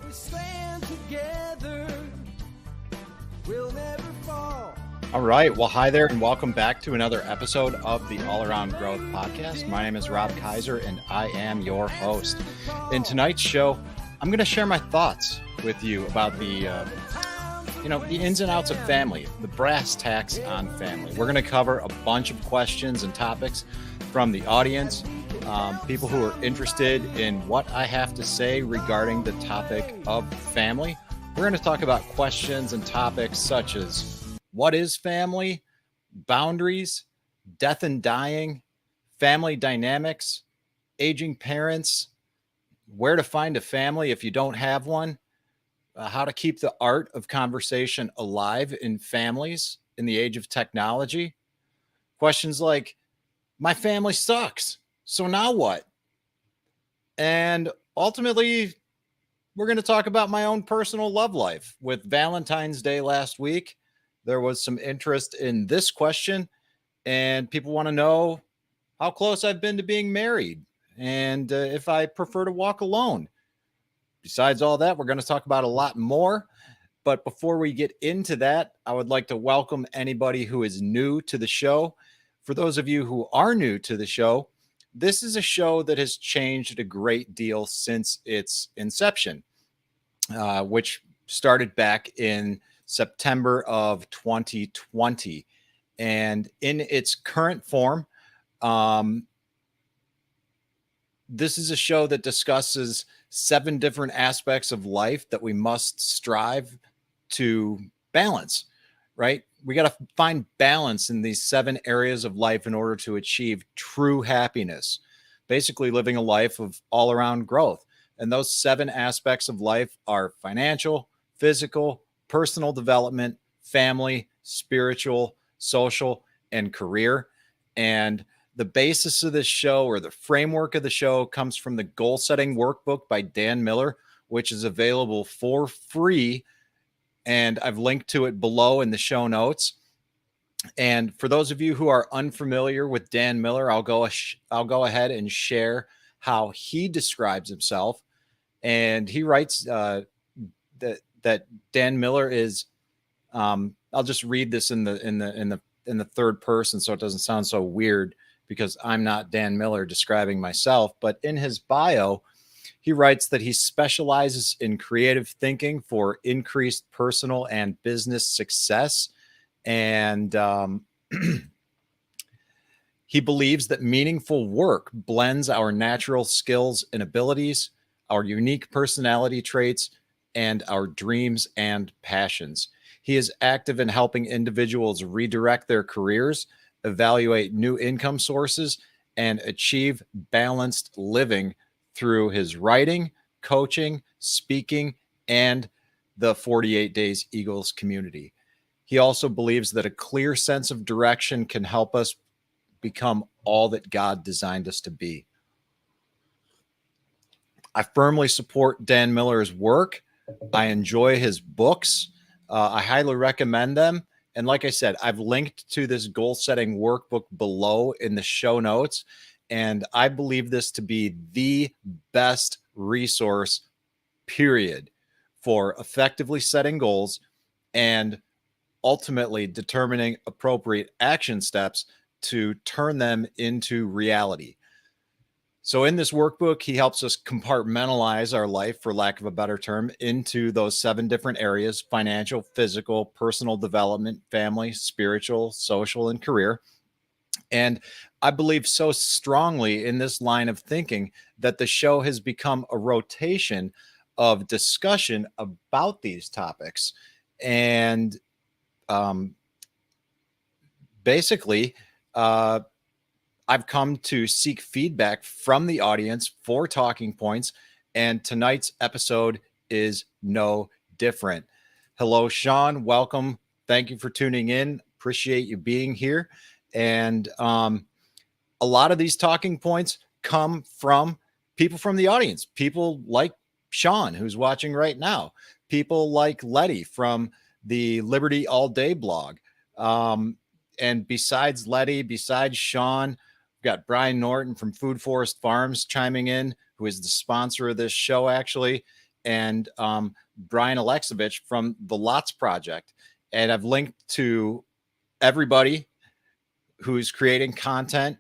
we stand together, we'll never fall. All right. Well, hi there, and welcome back to another episode of the All Around Growth Podcast. My name is Rob Kaiser, and I am your host. In tonight's show, I'm going to share my thoughts with you about the ins and outs of family, the brass tacks on family. We're going to cover a bunch of questions and topics from the audience, people who are interested in what I have to say regarding the topic of family. We're going to talk about questions and topics such as what is family, boundaries, death and dying, family dynamics, aging parents, where to find a family if you don't have one, how to keep the art of conversation alive in families in the age of technology. Questions like, my family sucks, so now what? And ultimately, we're going to talk about my own personal love life. With Valentine's Day last week, there was some interest in this question, and people want to know how close I've been to being married and if I prefer to walk alone. Besides all that, we're going to talk about a lot more. But before we get into that, I would like to welcome anybody who is new to the show. For those of you who are new to the show, this is a show that has changed a great deal since its inception, which started back in September of 2020. And in its current form, this is a show that discusses 7 different aspects of life that we must strive to balance, right? We got to find balance in these 7 areas of life in order to achieve true happiness, basically living a life of all around growth. And those 7 aspects of life are financial, physical, personal development, family, spiritual, social, and career. And the basis of this show, or the framework of the show, comes from the Goal Setting Workbook by Dan Miller, which is available for free. And I've linked to it below in the show notes. And for those of you who are unfamiliar with Dan Miller, I'll go ahead and share how he describes himself. And he writes that Dan Miller is, I'll just read this in the third person so it doesn't sound so weird, because I'm not Dan Miller describing myself. But in his bio, he writes that he specializes in creative thinking for increased personal and business success. And he believes that meaningful work blends our natural skills and abilities, our unique personality traits, and our dreams and passions. He is active in helping individuals redirect their careers, evaluate new income sources, and achieve balanced living through his writing, coaching, speaking, and the 48 Days Eagles community. He also believes that a clear sense of direction can help us become all that God designed us to be. I firmly support Dan Miller's work. I enjoy his books. I highly recommend them. And like I said, I've linked to this goal setting workbook below in the show notes. And I believe this to be the best resource, period, for effectively setting goals and ultimately determining appropriate action steps to turn them into reality. So in this workbook, he helps us compartmentalize our life, for lack of a better term, into those 7 different areas: financial, physical, personal development, family, spiritual, social, and career. And I believe so strongly in this line of thinking that the show has become a rotation of discussion about these topics. And basically, I've come to seek feedback from the audience for talking points, and tonight's episode is no different. Hello, Sean. Welcome. Thank you for tuning in. Appreciate you being here. And a lot of these talking points come from people from the audience, people like Sean, who's watching right now, people like Letty from the Liberty All Day blog. And besides Letty, besides Sean, we've got Brian Norton from Food Forest Farms chiming in, who is the sponsor of this show, actually. and Brian Alexovich from the Lots Project. And I've linked to everybody who's creating content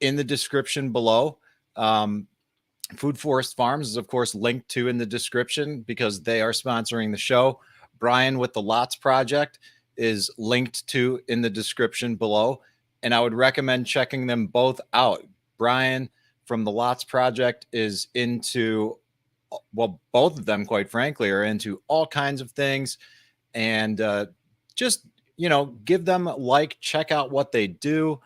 in the description below. Food Forest Farms is, of course, linked to in the description because they are sponsoring the show. Brian with the Lots Project is linked to in the description below. And I would recommend checking them both out. Brian from the Lots Project is into, well, both of them, quite frankly, are into all kinds of things. And just, give them a like, check out what they do,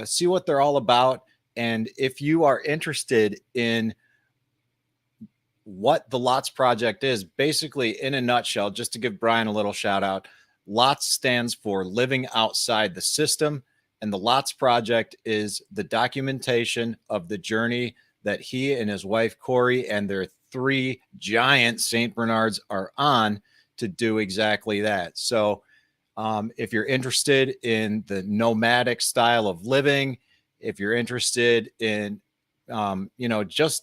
see what they're all about. And if you are interested in what the Lots Project is, basically in a nutshell, just to give Brian a little shout out, Lots stands for Living Outside the System. And the Lots Project is the documentation of the journey that he and his wife, Corey, and their 3 giant St. Bernards are on to do exactly that. So if you're interested in the nomadic style of living, if you're interested in, just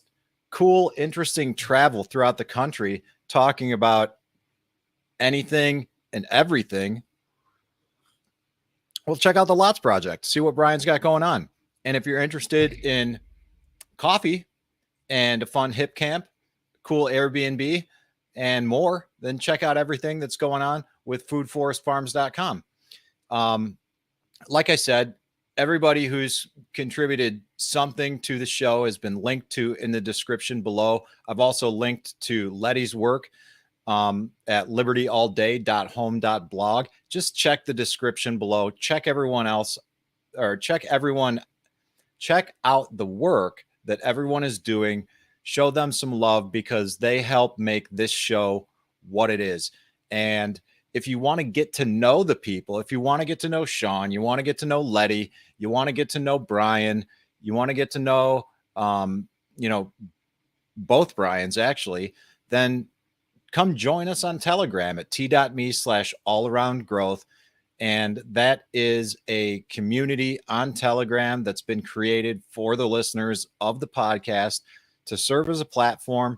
cool, interesting travel throughout the country, talking about anything and everything, well, check out the Lots Project, see what Brian's got going on. And if you're interested in coffee and a fun hip camp, cool Airbnb, and more, then check out everything that's going on with foodforestfarms.com. Like I said, everybody who's contributed something to the show has been linked to in the description below. I've also linked to Letty's work at libertyallday.home.blog. Just check the description below. Check out the work that everyone is doing. Show them some love because they help make this show what it is. And if you want to get to know the people, if you want to get to know Sean, you want to get to know Letty, you want to get to know Brian, you want to get to know, both Brians actually, then come join us on Telegram at t.me/allaroundgrowth. And that is a community on Telegram that's been created for the listeners of the podcast to serve as a platform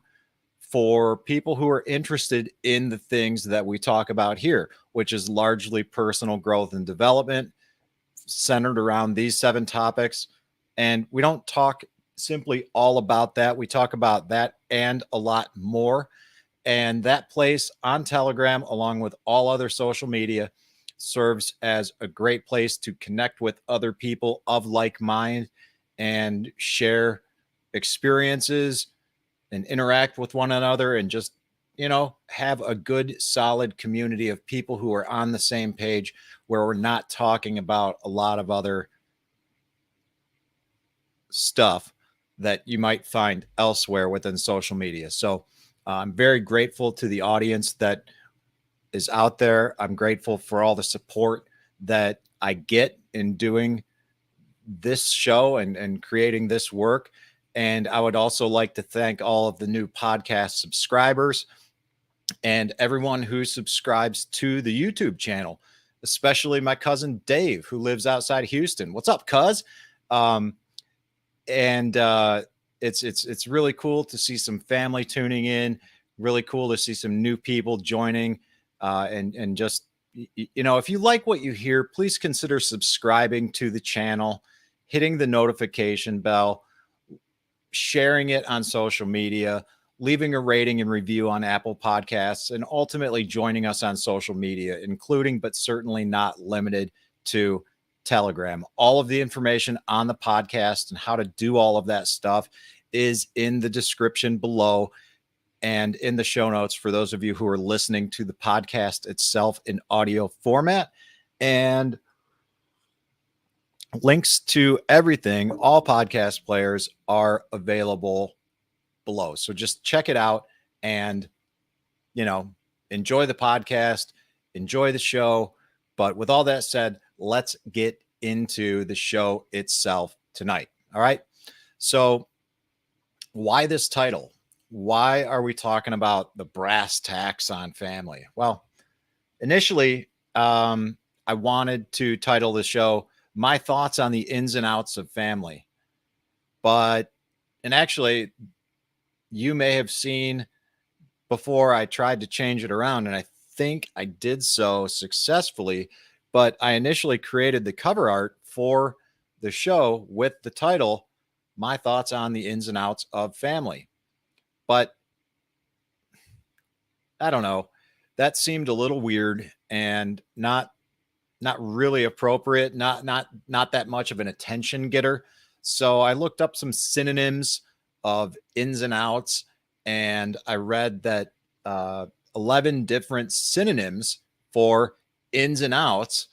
for people who are interested in the things that we talk about here, which is largely personal growth and development centered around these 7 topics. And we don't talk simply all about that. We talk about that and a lot more. And that place on Telegram, along with all other social media, serves as a great place to connect with other people of like mind and share experiences and interact with one another and just, have a good, solid community of people who are on the same page where we're not talking about a lot of other stuff that you might find elsewhere within social media. So I'm very grateful to the audience that is out there. I'm grateful for all the support that I get in doing this show and creating this work. And I would also like to thank all of the new podcast subscribers and everyone who subscribes to the YouTube channel, especially my cousin Dave, who lives outside of Houston. What's up, cuz? It's really cool to see some family tuning in. Really cool to see some new people joining. And just, if you like what you hear, please consider subscribing to the channel, hitting the notification bell, sharing it on social media, leaving a rating and review on Apple Podcasts, and ultimately joining us on social media, including but certainly not limited to Telegram. All of the information on the podcast and how to do all of that stuff is in the description below and in the show notes for those of you who are listening to the podcast itself in audio format. And links to everything, all podcast players, are available below. So just check it out and, enjoy the podcast, enjoy the show. But with all that said, let's get into the show itself tonight. All right. So why this title? Why are we talking about the brass tacks on family? Well, initially, I wanted to title the show My Thoughts on the Ins and Outs of Family. And actually, you may have seen before I tried to change it around, and I think I did so successfully. But I initially created the cover art for the show with the title, My Thoughts on the Ins and Outs of Family. But I don't know, that seemed a little weird and not really appropriate, not that much of an attention getter. So I looked up some synonyms of ins and outs, and I read that 11 different synonyms for ins and outs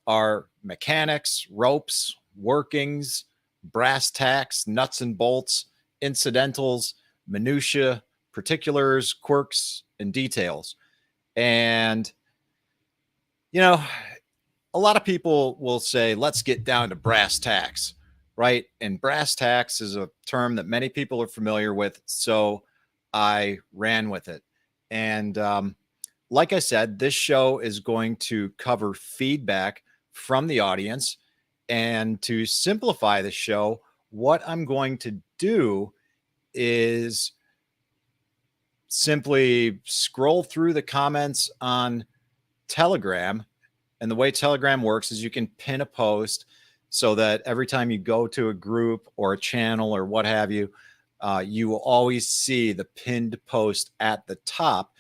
are mechanics, ropes, workings, brass tacks, nuts and bolts, incidentals, minutia, particulars, quirks, and details. And, you know, a lot of people will say, let's get down to brass tacks, right? And brass tacks is a term that many people are familiar with. So I ran with it. And like I said, this show is going to cover feedback from the audience. And to simplify the show, what I'm going to do is simply scroll through the comments on Telegram. And the way Telegram works is you can pin a post so that every time you go to a group or a channel or what have you, you will always see the pinned post at the top.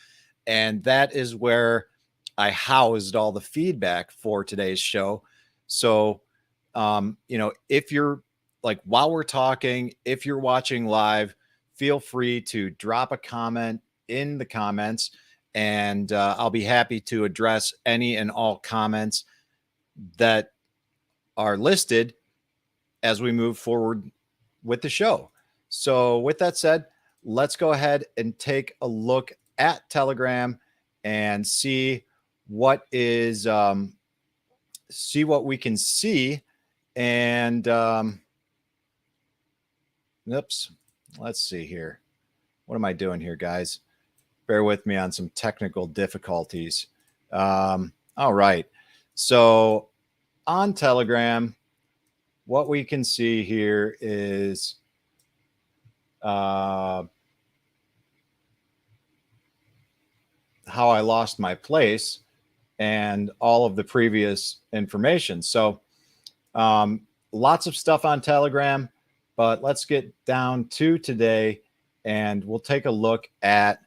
And that is where I housed all the feedback for today's show. So, if you're like, while we're talking, if you're watching live, feel free to drop a comment in the comments, and I'll be happy to address any and all comments that are listed as we move forward with the show. So with that said, let's go ahead and take a look at Telegram and see what is, see what we can see. And oops, let's see here. What am I doing here, guys? Bear with me on some technical difficulties. All right. So on Telegram, what we can see here is how I lost my place and all of the previous information. So lots of stuff on Telegram, but let's get down to today and we'll take a look at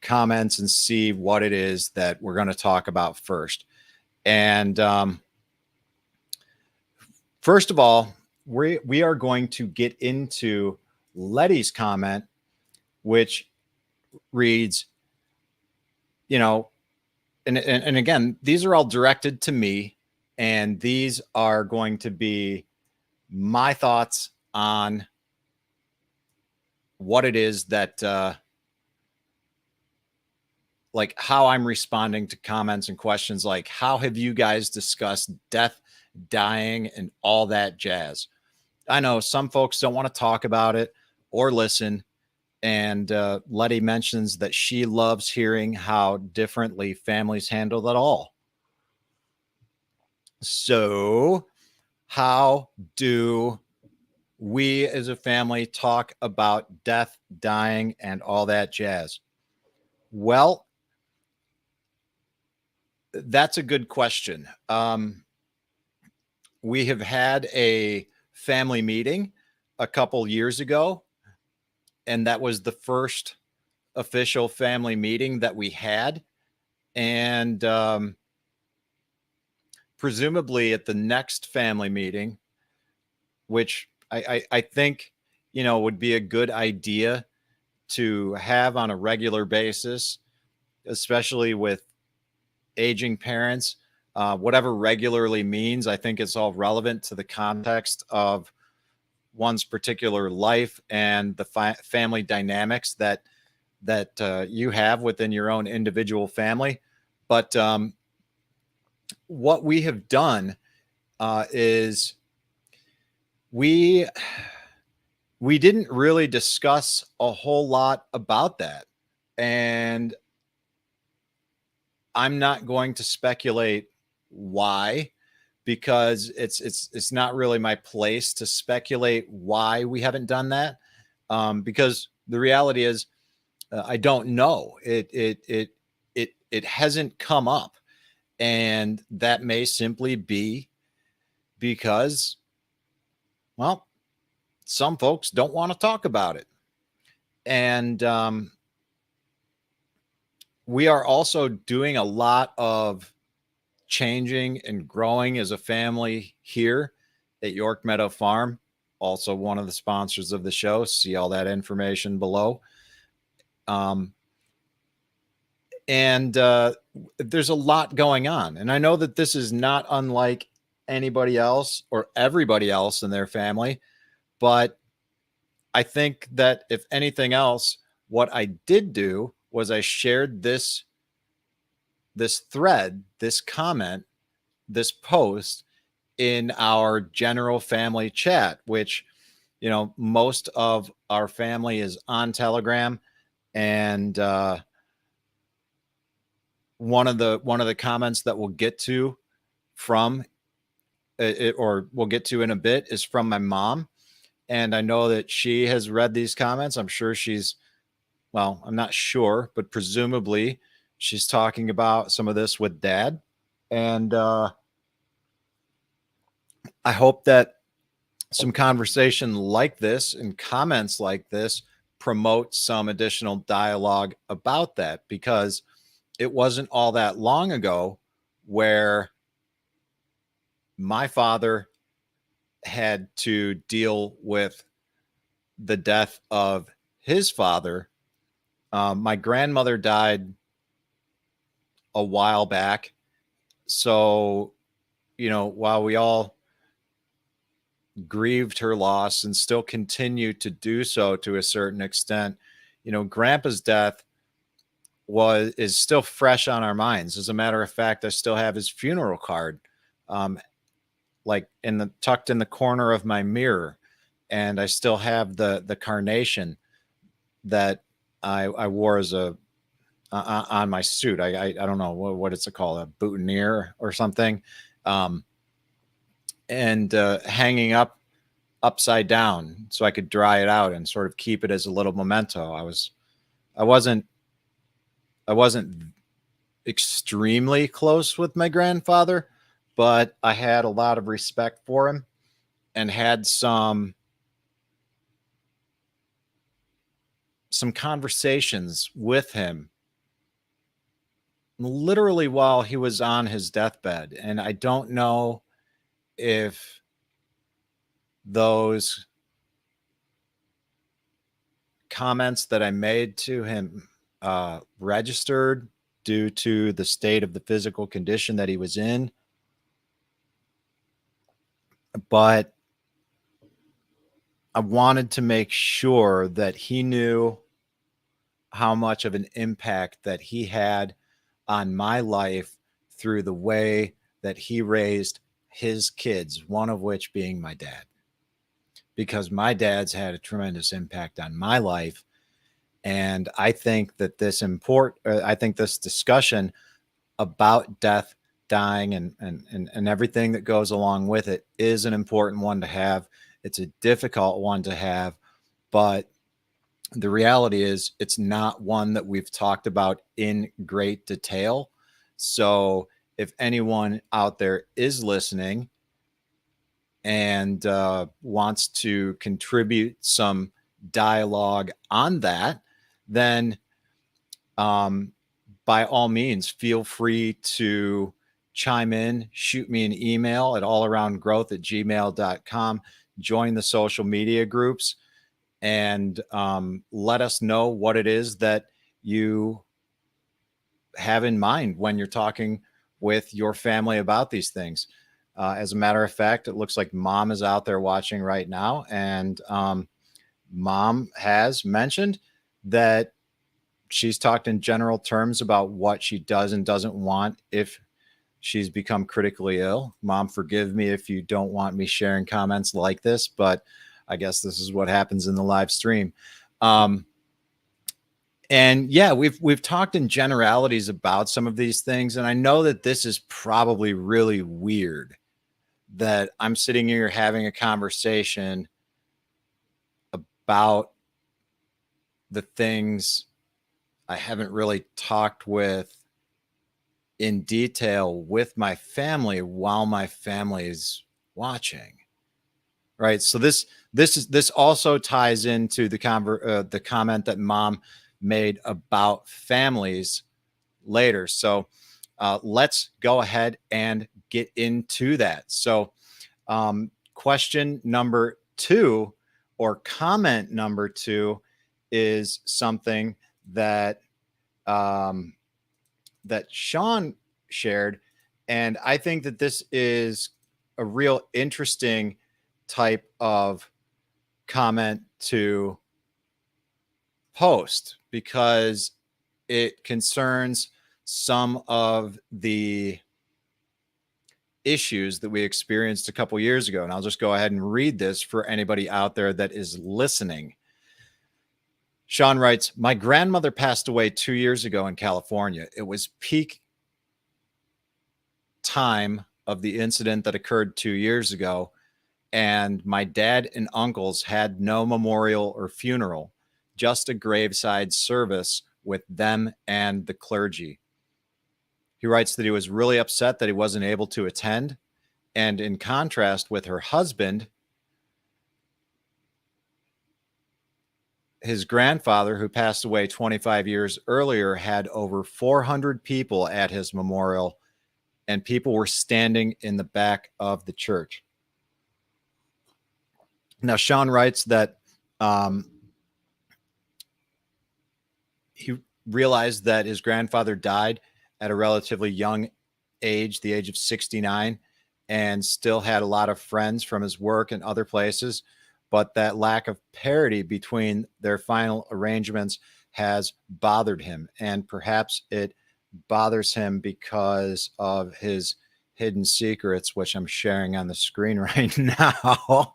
comments and see what it is that we're going to talk about first. And first of all, we are going to get into Letty's comment, which reads, and again, these are all directed to me, and these are going to be my thoughts on what it is that like how I'm responding to comments and questions like, how have you guys discussed death, dying, and all that jazz? I know some folks don't want to talk about it or listen. And Letty mentions that she loves hearing how differently families handle that all. So how do we as a family talk about death, dying, and all that jazz? Well, that's a good question. We have had a family meeting a couple years ago, and that was the first official family meeting that we had. And presumably at the next family meeting, which I think, would be a good idea to have on a regular basis, especially with aging parents. Whatever regularly means, I think it's all relevant to the context of one's particular life and the family dynamics that you have within your own individual family. But what we have done is we didn't really discuss a whole lot about that, and I'm not going to speculate why, because it's not really my place to speculate why we haven't done that. Because the reality is, I don't know. It hasn't come up, and that may simply be because, well, some folks don't want to talk about it. And we are also doing a lot of changing and growing as a family here at York Meadow Farm. Also, one of the sponsors of the show. See all that information below. And there's a lot going on. And I know that this is not unlike anybody else or everybody else in their family. But I think that if anything else, what I did do was I shared this thread, this comment, this post in our general family chat, which, most of our family is on Telegram. And one of the comments that we'll get to from it, or we'll get to in a bit, is from my mom. And I know that she has read these comments. I'm sure I'm not sure, but presumably she's talking about some of this with Dad. And I hope that some conversation like this and comments like this promote some additional dialogue about that, because it wasn't all that long ago where my father had to deal with the death of his father. My grandmother died a while back. So, while we all grieved her loss and still continue to do so to a certain extent, Grandpa's death is still fresh on our minds. As a matter of fact, I still have his funeral card, like tucked in the corner of my mirror, and I still have the carnation that I wore as on my suit. I don't know what it's called, a boutonniere or something, and hanging upside down so I could dry it out and sort of keep it as a little memento. I wasn't extremely close with my grandfather, but I had a lot of respect for him and had some conversations with him literally while he was on his deathbed. And I don't know if those comments that I made to him registered due to the state of the physical condition that he was in. But I wanted to make sure that he knew how much of an impact that he had on my life through the way that he raised his kids, one of which being my dad. Because my dad's had a tremendous impact on my life. And I think that this discussion about death, dying, and everything that goes along with it is an important one to have. It's a difficult one to have, but the reality is it's not one that we've talked about in great detail. So if anyone out there is listening and wants to contribute some dialogue on that, then by all means, feel free to chime in, shoot me an email at allaroundgrowth@gmail.com, join the social media groups, and let us know what it is that you have in mind when you're talking with your family about these things. As a matter of fact, it looks like Mom is out there watching right now, and Mom has mentioned that she's talked in general terms about what she does and doesn't want if she's become critically ill. Mom, forgive me if you don't want me sharing comments like this, but I guess this is what happens in the live stream. And yeah, we've talked in generalities about some of these things. And I know that this is probably really weird that I'm sitting here having a conversation about the things I haven't really talked with in detail with my family while my family is watching. Right. So this also ties into the comment that Mom made about families later. So let's go ahead and get into that. So question number 2 or comment number 2 is something that that Sean shared, and I think that this is a real interesting type of comment to post because it concerns some of the issues that we experienced a couple years ago. And I'll just go ahead and read this for anybody out there that is listening. Sean writes, my grandmother passed away 2 years ago in California. It was peak time of the incident that occurred 2 years ago. And my dad and uncles had no memorial or funeral, just a graveside service with them and the clergy. He writes that he was really upset that he wasn't able to attend. And in contrast with her husband, his grandfather, who passed away 25 years earlier, had over 400 people at his memorial, and people were standing in the back of the church. Now, Sean writes that he realized that his grandfather died at a relatively young age, the age of 69, and still had a lot of friends from his work and other places. But that lack of parity between their final arrangements has bothered him. And perhaps it bothers him because of his hidden secrets, which I'm sharing on the screen right now.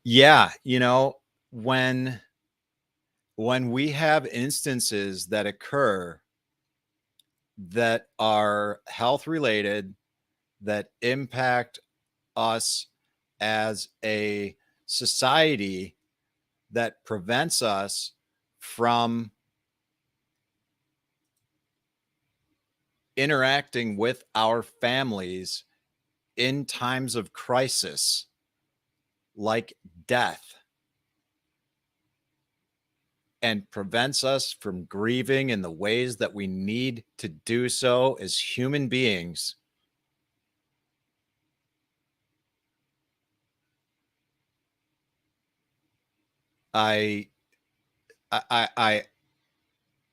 Yeah, you know, when we have instances that occur that are health related, that impact us as a society, that prevents us from interacting with our families in times of crisis, like death, and prevents us from grieving in the ways that we need to do so as human beings, I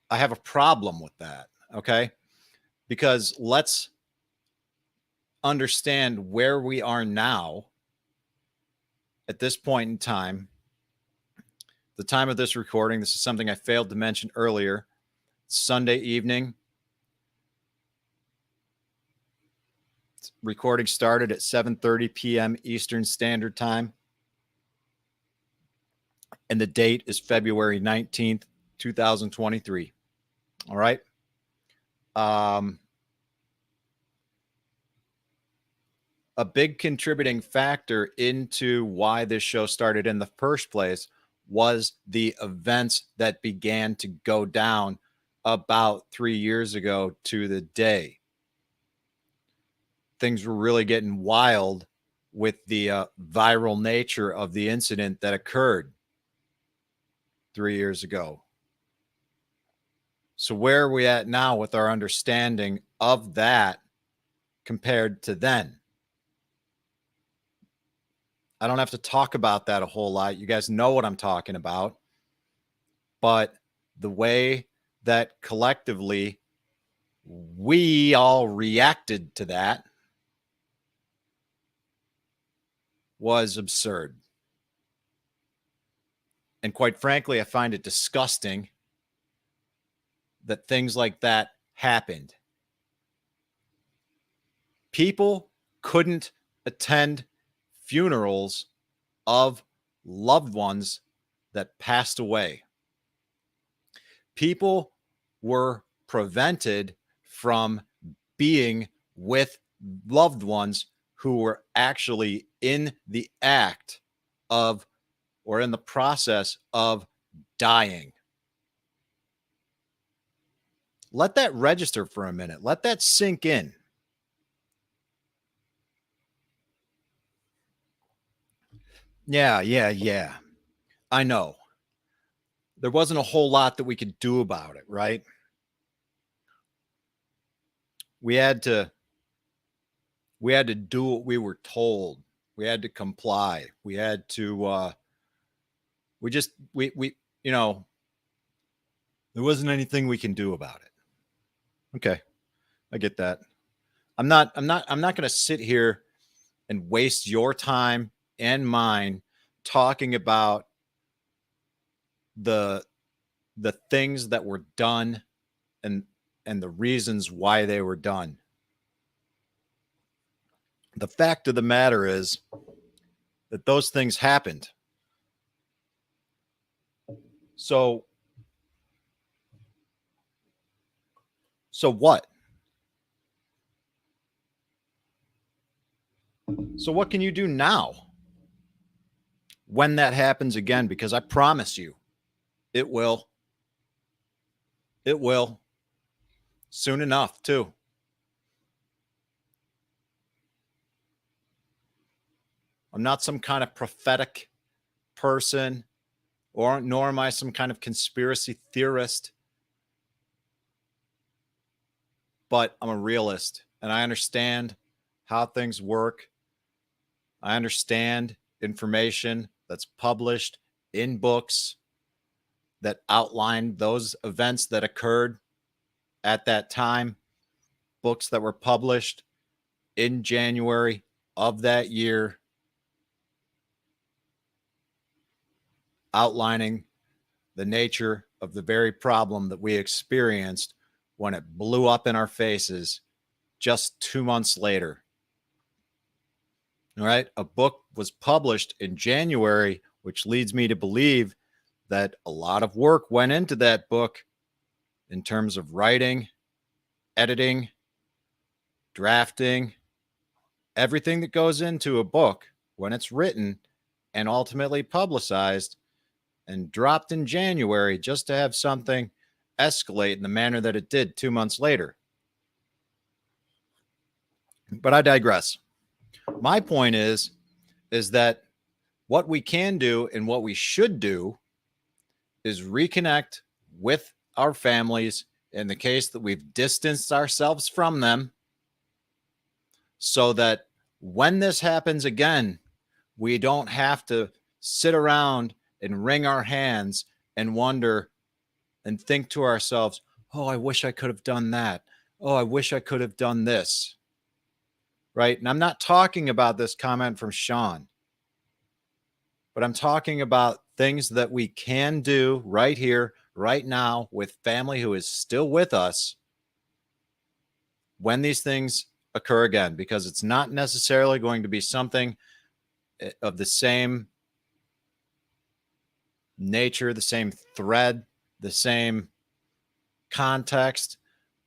have a problem with that. Okay. Because let's understand where we are now at this point in time. The time of this recording, this is something I failed to mention earlier. Sunday evening. Recording started at 7:30 p.m. Eastern Standard Time. And the date is February 19th, 2023. All right. A big contributing factor into why this show started in the first place was the events that began to go down about 3 years ago to the day. Things were really getting wild with the viral nature of the incident that occurred 3 years ago. So where are we at now with our understanding of that compared to then? I don't have to talk about that a whole lot. You guys know what I'm talking about. But the way that collectively we all reacted to that was absurd. And quite frankly, I find it disgusting that things like that happened. People couldn't attend funerals of loved ones that passed away. People were prevented from being with loved ones who were actually in the act of or in the process of dying. Let that register for a minute. Let that sink in. Yeah. I know. There wasn't a whole lot that we could do about it, right? We had to do what we were told. We had to comply. We had to there wasn't anything we can do about it. Okay. I get that. I'm not going to sit here and waste your time and mine talking about the things that were done and the reasons why they were done. The fact of the matter is that those things happened. So what? So what can you do now when that happens again? Because I promise you, it will. It will. Soon enough, too. I'm not some kind of prophetic person, nor am I some kind of conspiracy theorist. But I'm a realist, and I understand how things work. I understand information that's published in books that outline those events that occurred at that time, books that were published in January of that year, outlining the nature of the very problem that we experienced when it blew up in our faces just 2 months later. All right. A book was published in January, which leads me to believe that a lot of work went into that book in terms of writing, editing, drafting, everything that goes into a book when it's written and ultimately publicized and dropped in January just to have something escalate in the manner that it did 2 months later. But I digress. My point is that what we can do and what we should do is reconnect with our families in the case that we've distanced ourselves from them, so that when this happens again, we don't have to sit around and wring our hands and wonder and think to ourselves, oh, I wish I could have done that. Oh, I wish I could have done this. Right? And I'm not talking about this comment from Sean, but I'm talking about things that we can do right here, right now, with family who is still with us when these things occur again, because it's not necessarily going to be something of the same nature, the same thread, the same context,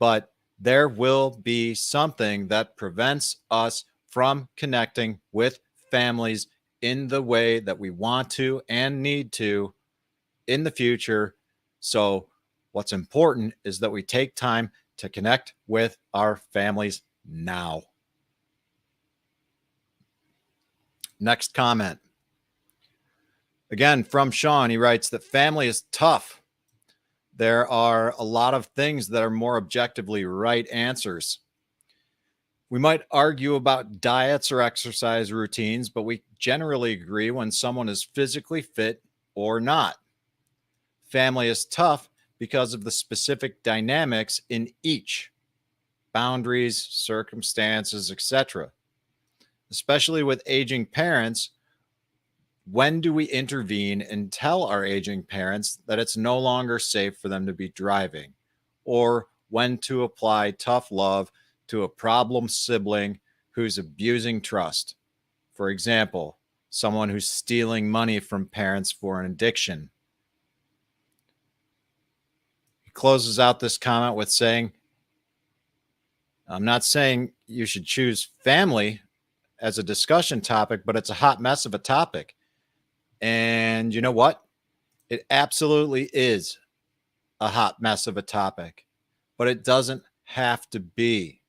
but there will be something that prevents us from connecting with families in the way that we want to and need to in the future. So what's important is that we take time to connect with our families now. Next comment. Again, from Sean, he writes that family is tough. There are a lot of things that are more objectively right answers. We might argue about diets or exercise routines, but we generally agree when someone is physically fit or not. Family is tough because of the specific dynamics in each, boundaries, circumstances, etc. Especially with aging parents, when do we intervene and tell our aging parents that it's no longer safe for them to be driving? Or when to apply tough love to a problem sibling who's abusing trust? For example, someone who's stealing money from parents for an addiction. He closes out this comment with saying, I'm not saying you should choose family as a discussion topic, but it's a hot mess of a topic. And you know what? It absolutely is a hot mess of a topic, but it doesn't have to be.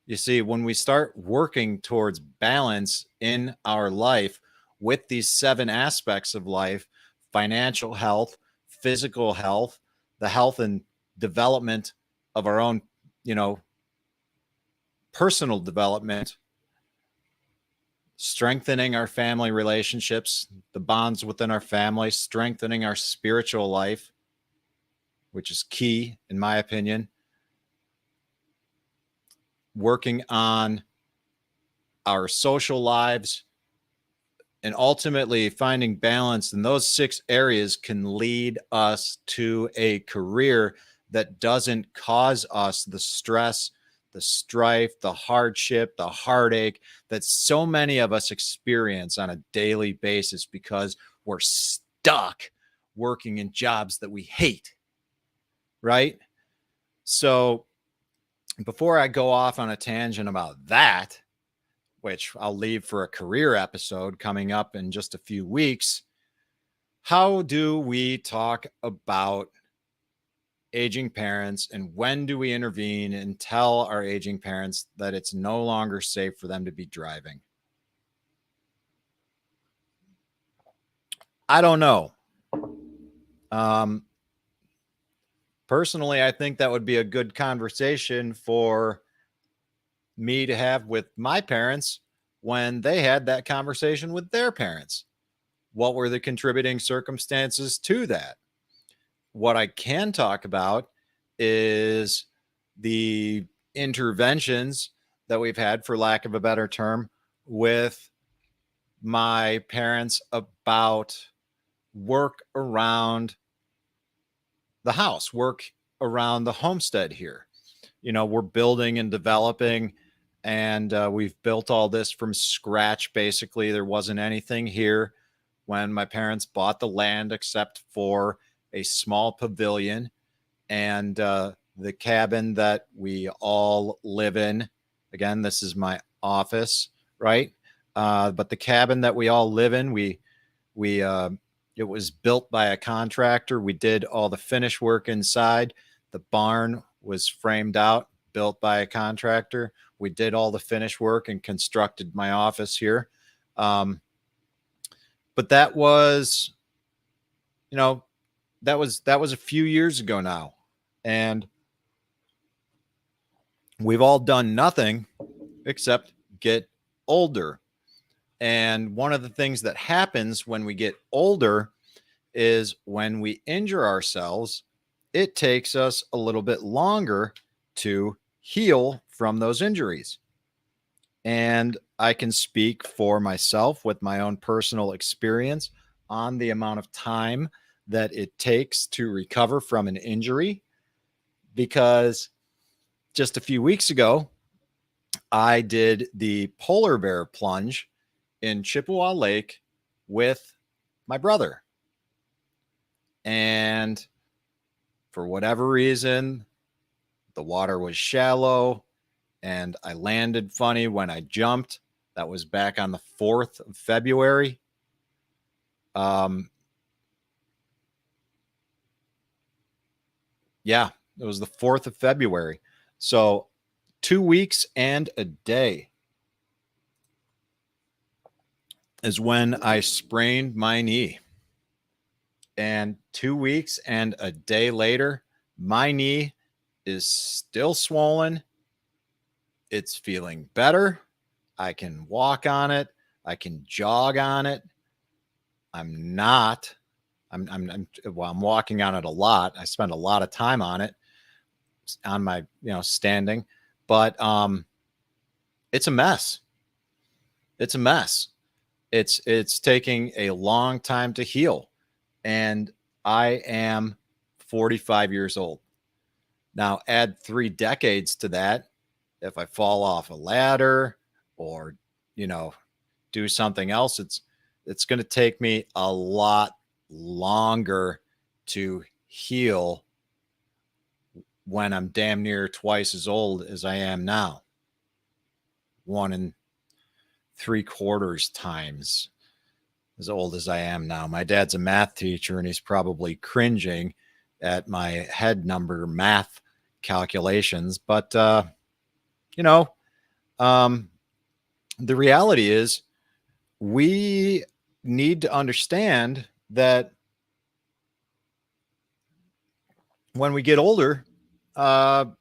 You see, when we start working towards balance in our life with these 7 aspects of life, financial health, physical health, the health and development of our own, personal development, strengthening our family relationships, the bonds within our family, strengthening our spiritual life, which is key, in my opinion, working on our social lives, and ultimately finding balance in those 6 areas can lead us to a career that doesn't cause us the stress, the strife, the hardship, the heartache that so many of us experience on a daily basis because we're stuck working in jobs that we hate, right? So before I go off on a tangent about that, which I'll leave for a career episode coming up in just a few weeks, how do we talk about aging parents, and when do we intervene and tell our aging parents that it's no longer safe for them to be driving? I don't know. Personally, I think that would be a good conversation for me to have with my parents when they had that conversation with their parents. What were the contributing circumstances to that? What I can talk about is the interventions that we've had, for lack of a better term, with my parents about work around the house, work around the homestead here. We're building and developing, and we've built all this from scratch. Basically, there wasn't anything here when my parents bought the land except for a small pavilion and the cabin that we all live in. Again, this is my office, right? But the cabin that we all live in, we it was built by a contractor. We did all the finish work inside. The barn was framed out, built by a contractor. We did all the finish work and constructed my office here. But that was, that was a few years ago now. And we've all done nothing except get older. And one of the things that happens when we get older is when we injure ourselves, it takes us a little bit longer to heal from those injuries. And I can speak for myself with my own personal experience on the amount of time that it takes to recover from an injury, because just a few weeks ago, I did the polar bear plunge in Chippewa Lake with my brother. And for whatever reason, the water was shallow and I landed funny when I jumped. That was back on the 4th of February. Yeah, it was the 4th of February. So 2 weeks and a day is when I sprained my knee. And 2 weeks and a day later, my knee is still swollen. It's feeling better. I can walk on it. I can jog on it. I'm walking on it a lot. I spend a lot of time on it, on my, standing, but it's a mess. It's a mess. It's taking a long time to heal. And I am 45 years old. Now add 3 decades to that. If I fall off a ladder or, do something else, it's going to take me a lot longer to heal when I'm damn near twice as old as I am now. 1 3/4 times as old as I am now. My dad's a math teacher, and he's probably cringing at my head number math calculations. But, you know, um, the reality is we need to understand that when we get older, our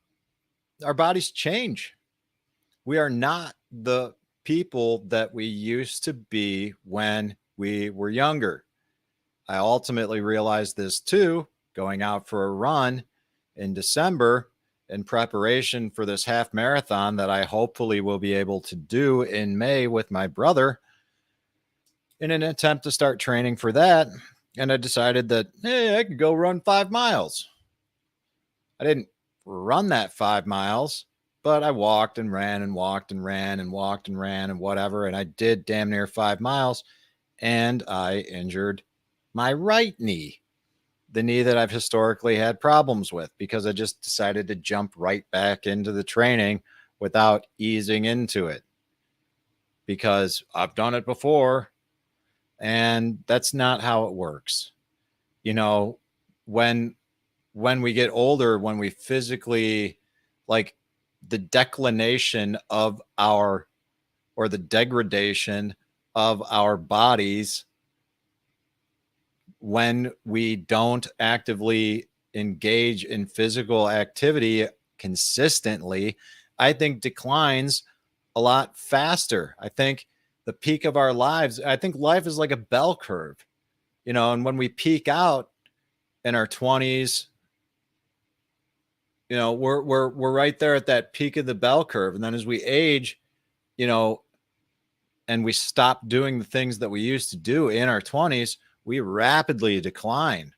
bodies change. We are not the people that we used to be when we were younger. I ultimately realized this too, going out for a run in December in preparation for this half marathon that I hopefully will be able to do in May with my brother in an attempt to start training for that. And I decided that, hey, I could go run 5 miles. I didn't run that 5 miles, but I walked and ran and walked and ran and walked and ran and whatever. And I did damn near 5 miles, and I injured my right knee, the knee that I've historically had problems with, because I just decided to jump right back into the training without easing into it, because I've done it before, and that's not how it works. You know, when we get older, when we physically, like, the declination of our, or the degradation of our bodies, when we don't actively engage in physical activity consistently, I think declines a lot faster. I think the peak of our lives, I think life is like a bell curve, and when we peak out in our 20s, we're right there at that peak of the bell curve. And then as we age, and we stop doing the things that we used to do in our 20s, we rapidly decline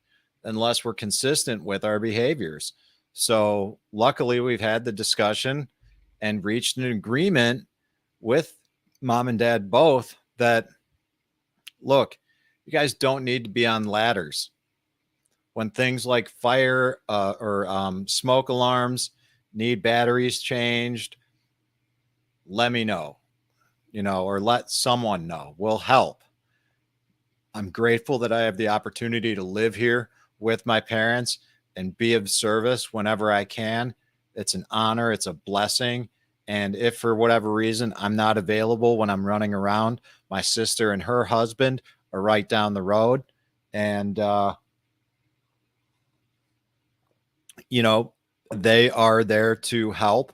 unless we're consistent with our behaviors. So luckily, we've had the discussion and reached an agreement with mom and dad both that, look, you guys don't need to be on ladders. When things like fire or smoke alarms need batteries changed, let me know, or let someone know. We'll help. I'm grateful that I have the opportunity to live here with my parents and be of service whenever I can. It's an honor. It's a blessing. And if for whatever reason I'm not available when I'm running around, my sister and her husband are right down the road. And, they are there to help.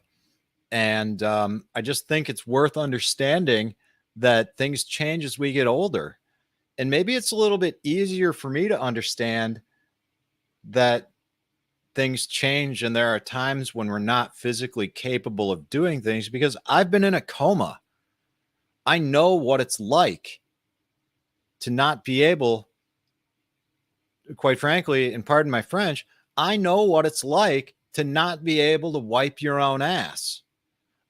And I just think it's worth understanding that things change as we get older. And maybe it's a little bit easier for me to understand that things change and there are times when we're not physically capable of doing things, because I've been in a coma. I know what it's like to not be able, quite frankly, and pardon my French, I know what it's like to not be able to wipe your own ass.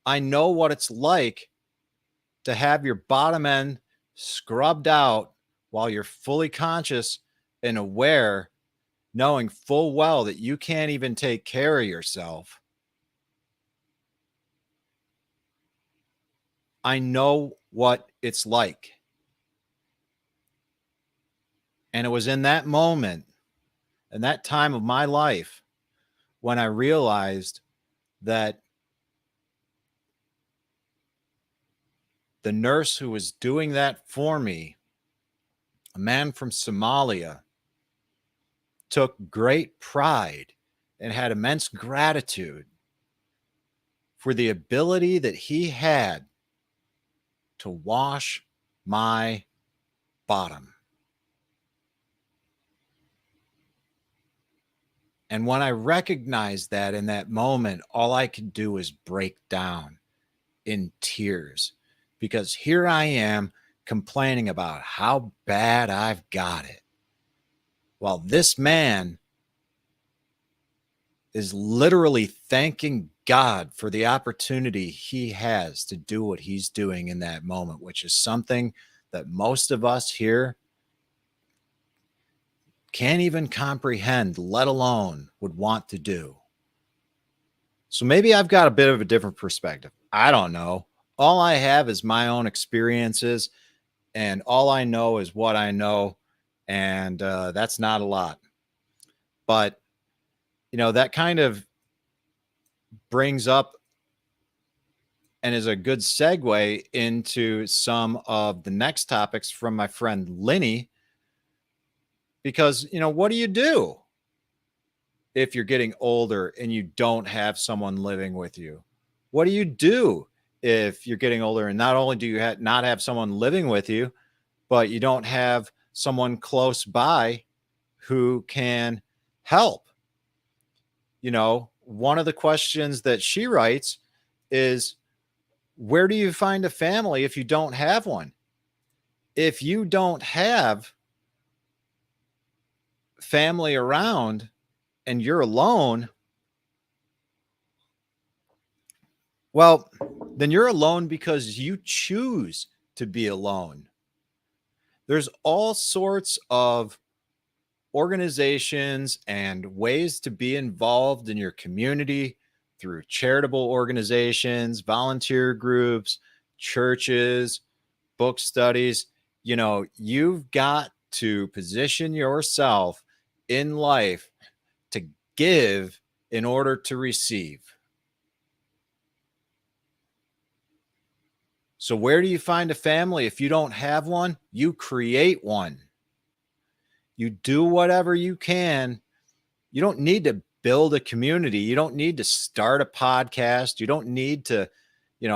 I know what it's like to have your bottom end scrubbed out while you're fully conscious and aware, knowing full well that you can't even take care of yourself. I know what it's like. And it was in that moment, in that time of my life, when I realized that the nurse who was doing that for me, a man from Somalia, took great pride and had immense gratitude for the ability that he had to wash my bottom. And when I recognized that in that moment, all I could do was break down in tears, because here I am complaining about how bad I've got it, while this man is literally thanking God for the opportunity he has to do what he's doing in that moment, which is something that most of us here can't even comprehend, let alone would want to do. So maybe I've got a bit of a different perspective. I don't know. All I have is my own experiences and all I know is what I know, and that's not a lot. But, that kind of brings up and is a good segue into some of the next topics from my friend Lenny, because, what do you do if you're getting older and you don't have someone living with you? What do you do if you're getting older and not only do you not have someone living with you, but you don't have someone close by who can help? One of the questions that she writes is, where do you find a family if you don't have one? If you don't have family around and you're alone, well, then you're alone because you choose to be alone. There's all sorts of organizations and ways to be involved in your community through charitable organizations, volunteer groups, churches, book studies. You've got to position yourself in life to give in order to receive. So where do you find a family if you don't have one? You create one. You do whatever you can. You don't need to build a community. You don't need to start a podcast. You don't need to,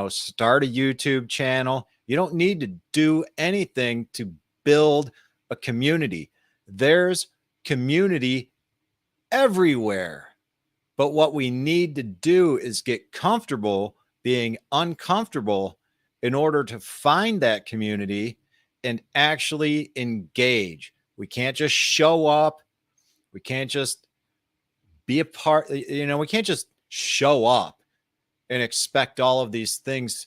start a YouTube channel. You don't need to do anything to build a community. There's community everywhere. But what we need to do is get comfortable being uncomfortable in order to find that community and actually engage. We can't just show up. We can't just be a part. We can't just show up and expect all of these things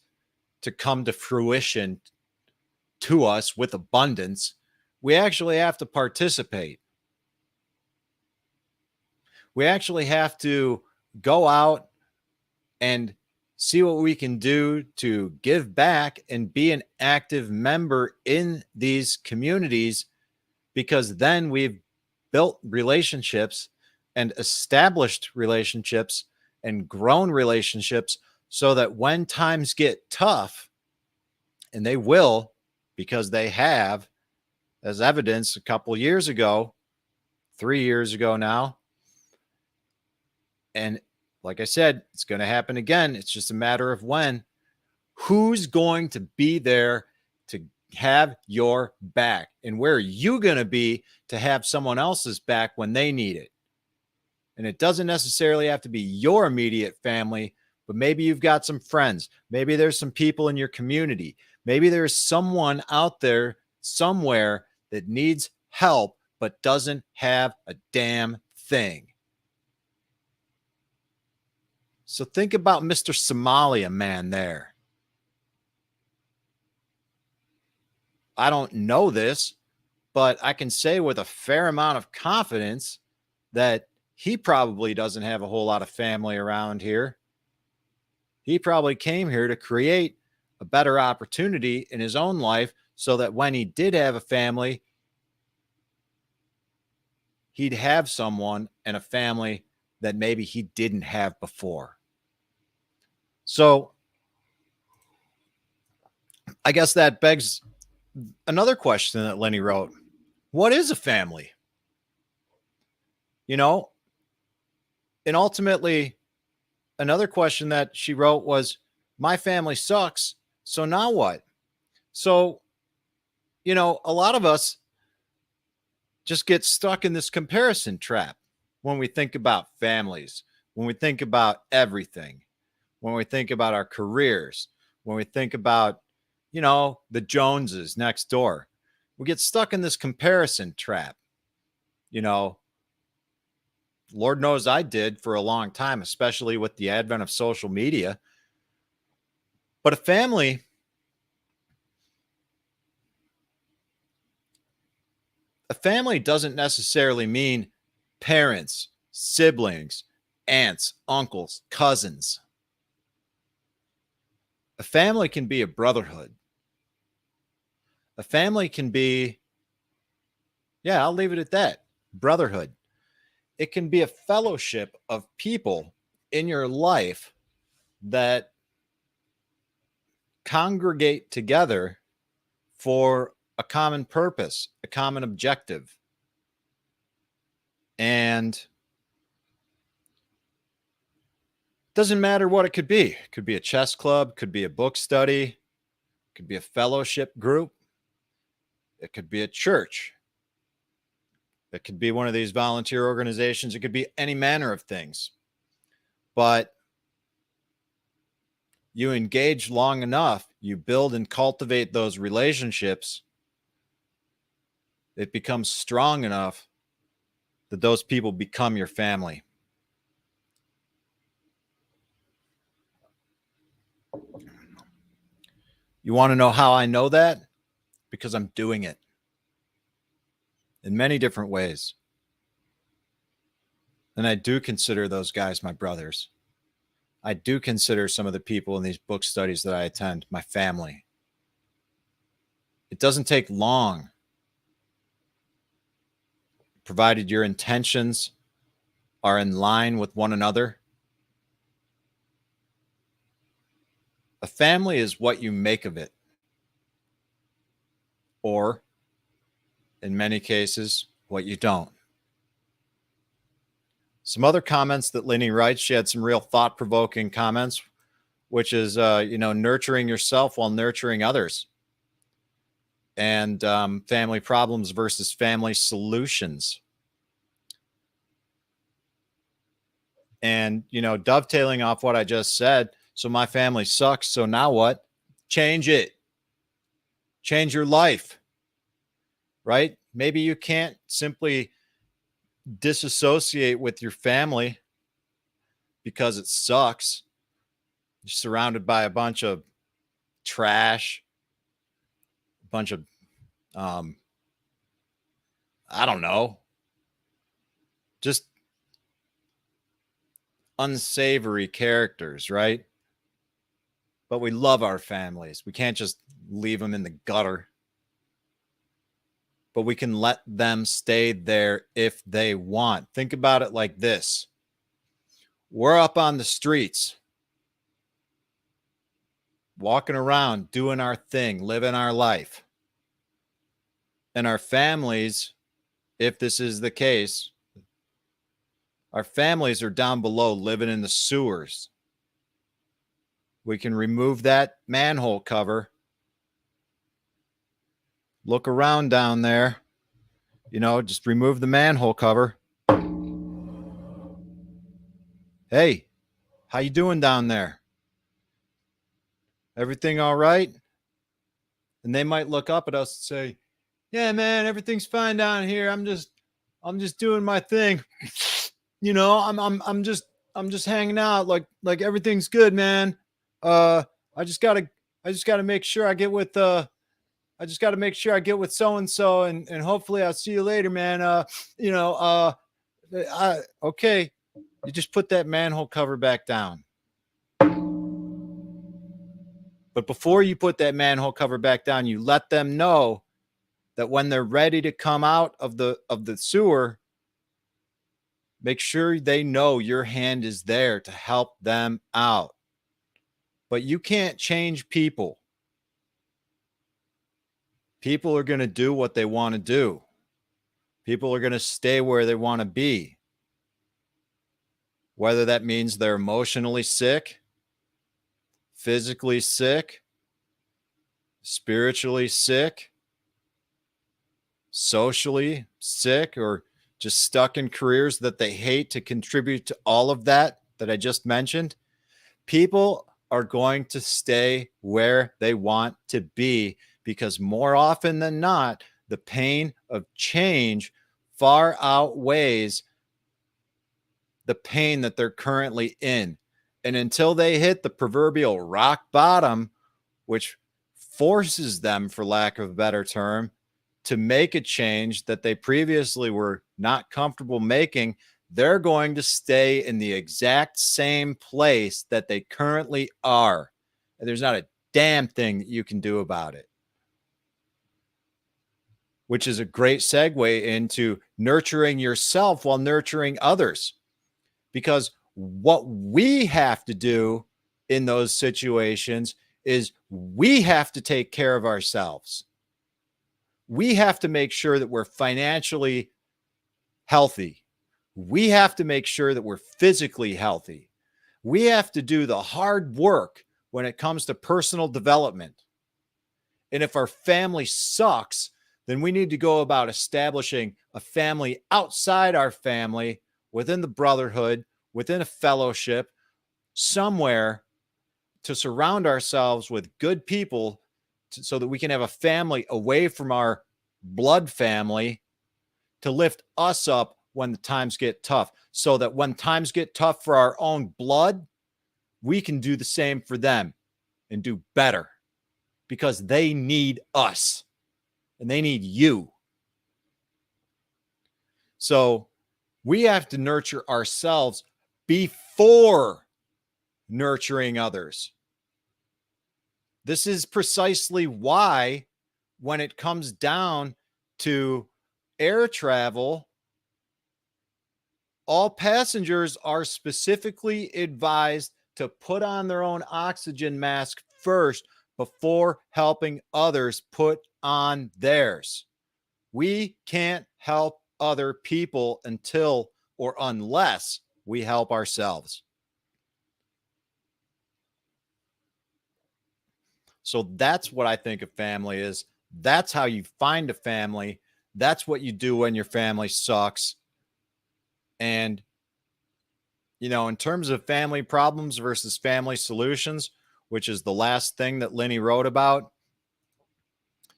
to come to fruition to us with abundance. We actually have to participate. We actually have to go out and see what we can do to give back and be an active member in these communities, because then we've built relationships and established relationships and grown relationships so that when times get tough, and they will, because they have, as evidence a couple years ago, 3 years ago now, and like I said, it's going to happen again. It's just a matter of when. Who's going to be there to have your back? And where are you going to be to have someone else's back when they need it? And it doesn't necessarily have to be your immediate family, but maybe you've got some friends. Maybe there's some people in your community. Maybe there's someone out there somewhere that needs help but doesn't have a damn thing. So think about Mr. Somalia man there. I don't know this, but I can say with a fair amount of confidence that he probably doesn't have a whole lot of family around here. He probably came here to create a better opportunity in his own life so that when he did have a family, he'd have someone and a family that maybe he didn't have before. So I guess that begs another question that Lenny wrote. What is a family? And ultimately, another question that she wrote was, my family sucks, so now what? So, a lot of us just get stuck in this comparison trap when we think about families, when we think about everything, when we think about our careers, when we think about, the Joneses next door. We get stuck in this comparison trap. Lord knows I did for a long time, especially with the advent of social media. But a family doesn't necessarily mean parents, siblings, aunts, uncles, cousins. A family can be a brotherhood. A family can be, yeah, I'll leave it at that, brotherhood. It can be a fellowship of people in your life that congregate together for a common purpose, a common objective. And it doesn't matter what it could be. It could be a chess club, could be a book study, could be a fellowship group, it could be a church, it could be one of these volunteer organizations, it could be any manner of things. But you engage long enough, you build and cultivate those relationships, it becomes strong enough that those people become your family. You want to know how I know that? Because I'm doing it in many different ways. And I do consider those guys my brothers. I do consider some of the people in these book studies that I attend my family. It doesn't take long, provided your intentions are in line with one another. A family is what you make of it. Or, in many cases, what you don't. Some other comments that Lenny writes, she had some real thought-provoking comments, which is, nurturing yourself while nurturing others. And family problems versus family solutions. And, dovetailing off what I just said, so my family sucks, so now what? Change it. Change your life, right? Maybe you can't simply disassociate with your family because it sucks. You're surrounded by a bunch of trash, a bunch of, I don't know, just unsavory characters, right? But we love our families. We can't just leave them in the gutter. But we can let them stay there if they want. Think about it like this. We're up on the streets, walking around, doing our thing, living our life. And our families, if this is the case, our families are down below living in the sewers. We can remove that manhole cover. Look around down there. Just remove the manhole cover. Hey, how you doing down there? Everything all right? And they might look up at us and say, yeah, man, everything's fine down here. I'm just doing my thing. I'm just hanging out like everything's good, man. I just gotta make sure I get with so and so, and hopefully I'll see you later, man. Okay. You just put that manhole cover back down. But before you put that manhole cover back down, you let them know that when they're ready to come out of the sewer, make sure they know your hand is there to help them out. But you can't change people. People are going to do what they want to do. People are going to stay where they want to be. Whether that means they're emotionally sick, physically sick, spiritually sick, socially sick, or just stuck in careers that they hate to contribute to all of that I just mentioned. People are going to stay where they want to be because more often than not, the pain of change far outweighs the pain that they're currently in. And until they hit the proverbial rock bottom, which forces them, for lack of a better term, to make a change that they previously were not comfortable making, they're going to stay in the exact same place that they currently are. And there's not a damn thing that you can do about it. which is a great segue into nurturing yourself while nurturing others. Because what we have to do in those situations is we have to take care of ourselves. We have to make sure that we're financially healthy. We have to make sure that we're physically healthy. We have to do the hard work when it comes to personal development. And if our family sucks, then we need to go about establishing a family outside our family, within the brotherhood, within a fellowship, somewhere to surround ourselves with good people so that we can have a family away from our blood family to lift us up when the times get tough, so that when times get tough for our own blood, we can do the same for them and do better, because they need us and they need you. So we have to nurture ourselves before nurturing others. This is precisely why, when it comes down to air travel, all passengers are specifically advised to put on their own oxygen mask first before helping others put on theirs. We can't help other people until or unless we help ourselves. So that's what I think a family is. That's how you find a family. That's what you do when your family sucks. And, you know, in terms of family problems versus family solutions, which is the last thing that Lenny wrote about,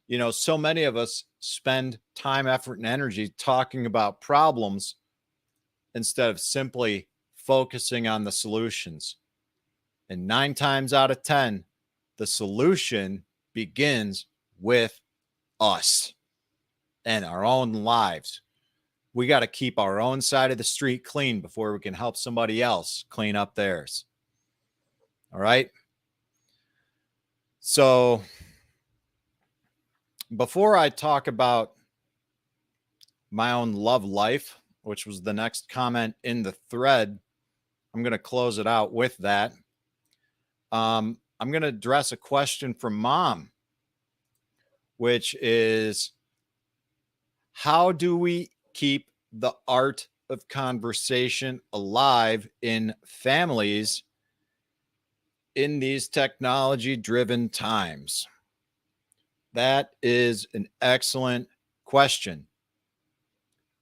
you know, so many of us spend time, effort, and energy talking about problems instead of simply focusing on the solutions. And 9 times out of 10, the solution begins with us and our own lives. We got to keep our own side of the street clean before we can help somebody else clean up theirs. All right. So before I talk about my own love life, which was the next comment in the thread, I'm going to close it out with that. I'm going to address a question from Mom, which is, how do we keep the art of conversation alive in families in these technology-driven times? That is an excellent question,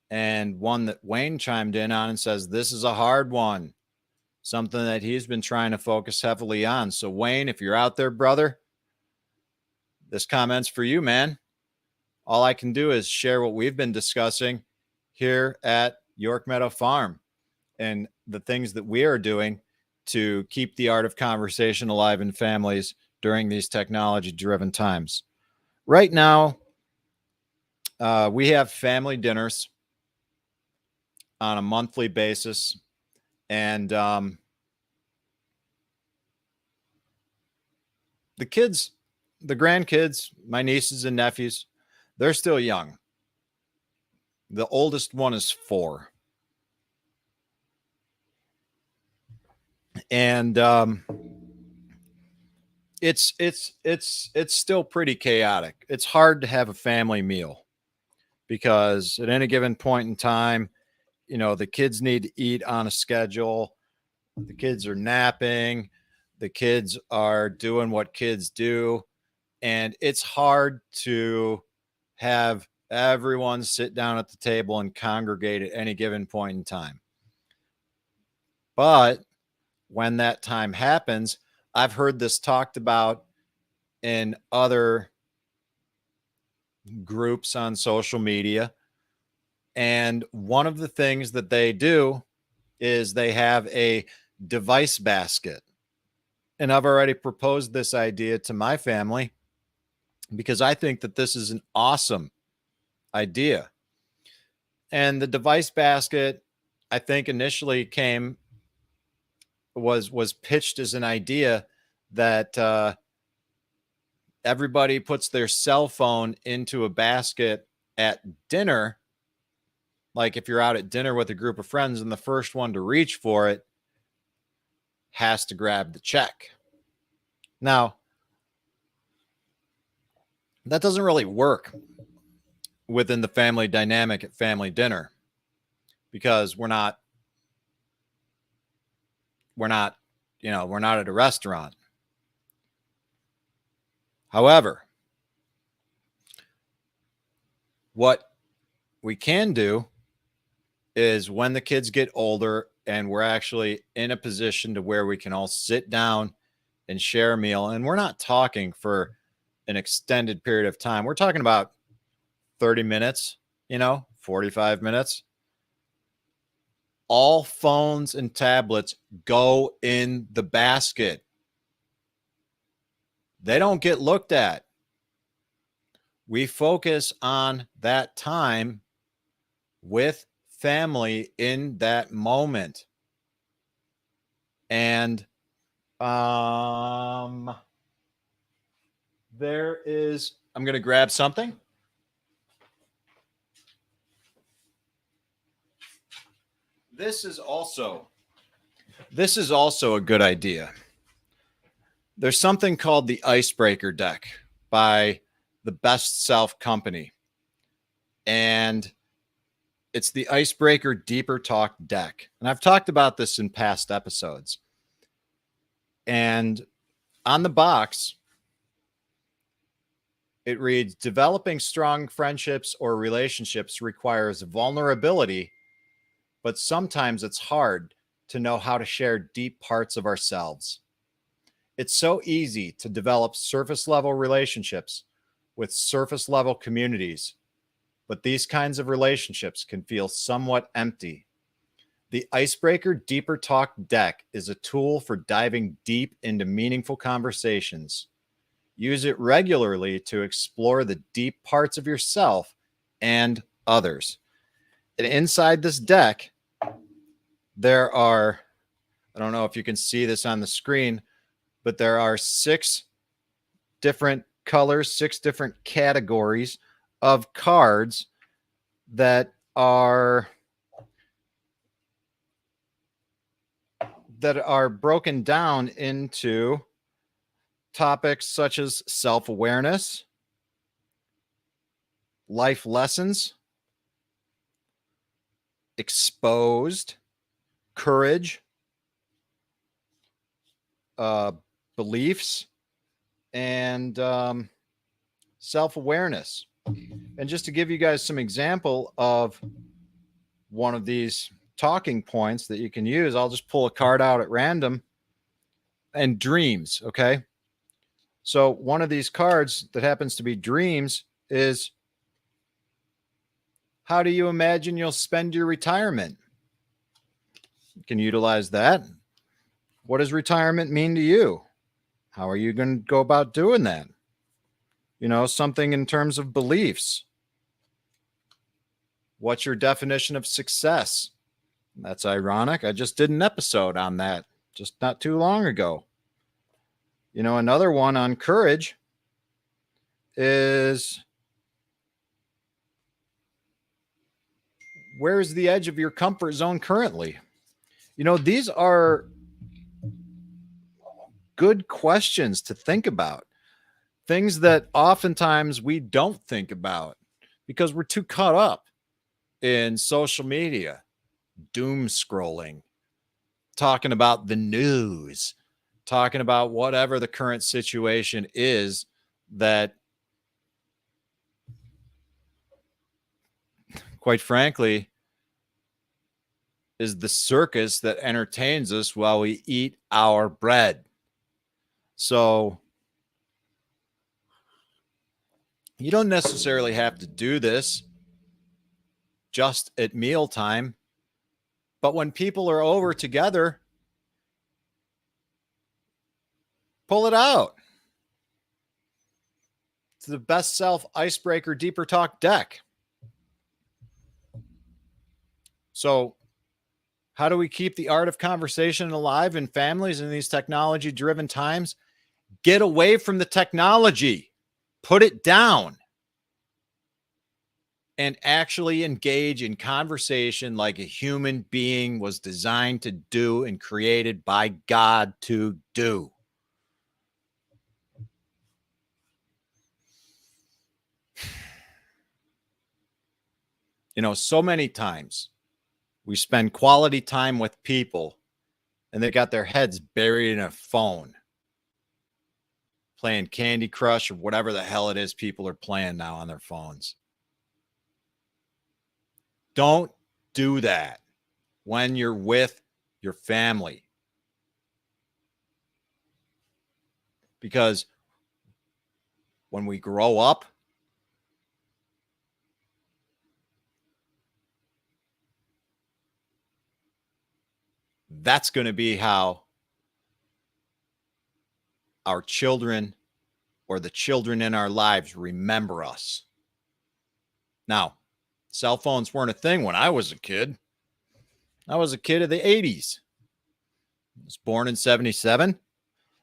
and one that Wayne chimed in on and says this is a hard one, something that he's been trying to focus heavily on. So Wayne, if you're out there, brother, this comment's for you, man. All I can do is share what we've been discussing here at York Meadow Farm and the things that we are doing to keep the art of conversation alive in families during these technology-driven times. Right now, we have family dinners on a monthly basis, and the kids, the grandkids, my nieces and nephews, they're still young. The oldest one is 4. And it's still pretty chaotic. It's hard to have a family meal because at any given point in time, you know, the kids need to eat on a schedule. The kids are napping. The kids are doing what kids do. And it's hard to have everyone sit down at the table and congregate at any given point in time. But when that time happens, I've heard this talked about in other groups on social media. And one of the things that they do is they have a device basket. And I've already proposed this idea to my family because I think that this is an awesome idea. And the device basket, I think initially was pitched as an idea that everybody puts their cell phone into a basket at dinner, like if you're out at dinner with a group of friends and the first one to reach for it has to grab the check. Now, that doesn't really work within the family dynamic at family dinner because we're not at a restaurant. However, what we can do is when the kids get older and we're actually in a position to where we can all sit down and share a meal, and we're not talking for an extended period of time. We're talking about 30 minutes, 45 minutes. All phones and tablets go in the basket. They don't get looked at. We focus on that time with family in that moment. And I'm going to grab something. This is also a good idea. There's something called the Icebreaker deck by the Best Self Company. And it's the Icebreaker Deeper Talk deck. And I've talked about this in past episodes. And on the box, it reads, developing strong friendships or relationships requires vulnerability, but sometimes it's hard to know how to share deep parts of ourselves. It's so easy to develop surface level relationships with surface level communities, but these kinds of relationships can feel somewhat empty. The Icebreaker Deeper Talk deck is a tool for diving deep into meaningful conversations. Use it regularly to explore the deep parts of yourself and others. And inside this deck, there are, I don't know if you can see this on the screen, but there are 6 different colors, 6 different categories of cards that are broken down into topics such as self-awareness, life lessons, exposed, courage, beliefs, and self-awareness. And just to give you guys some example of one of these talking points that you can use, I'll just pull a card out at random. And dreams, okay? So one of these cards that happens to be dreams is, how do you imagine you'll spend your retirement? You can utilize that. What does retirement mean to you? How are you going to go about doing that? Something in terms of beliefs. What's your definition of success? That's ironic. I just did an episode on that just not too long ago. Another one on courage is, where's the edge of your comfort zone currently? These are good questions to think about. Things that oftentimes we don't think about because we're too caught up in social media, doom scrolling, talking about the news, talking about whatever the current situation is that, quite frankly, is the circus that entertains us while we eat our bread. So you don't necessarily have to do this just at mealtime, but when people are over together, pull it out. It's the Best Self Icebreaker Deeper Talk deck. So how do we keep the art of conversation alive in families in these technology-driven times? Get away from the technology. Put it down. and actually engage in conversation like a human being was designed to do and created by God to do. So many times we spend quality time with people and they got their heads buried in a phone, playing Candy Crush or whatever the hell it is people are playing now on their phones. Don't do that when you're with your family. Because when we grow up, that's going to be how our children or the children in our lives remember us. Now, cell phones weren't a thing when I was a kid. I was a kid of the 80s. I was born in 77.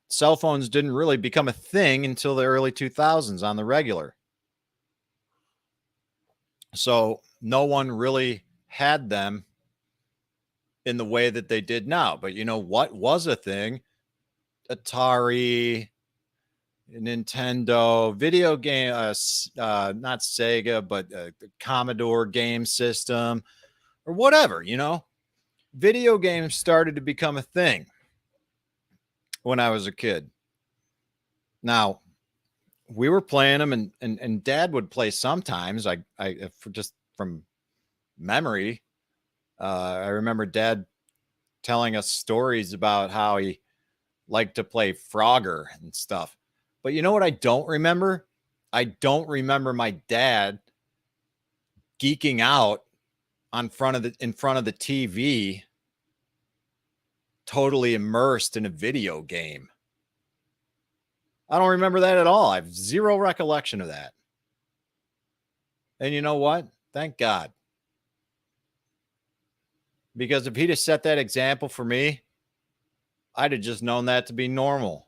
Cell phones didn't really become a thing until the early 2000s on the regular. So no one really had them in the way that they did now. But you know what was a thing? Atari, Nintendo, video game, not Sega, but the Commodore game system or whatever, Video games started to become a thing when I was a kid. Now, we were playing them and Dad would play sometimes. I just from memory, I remember Dad telling us stories about how he liked to play Frogger and stuff. But you know what I don't remember? I don't remember my dad geeking out in front of the TV, totally immersed in a video game. I don't remember that at all. I have zero recollection of that. And you know what? Thank God. Because if he'd have set that example for me, I'd have just known that to be normal.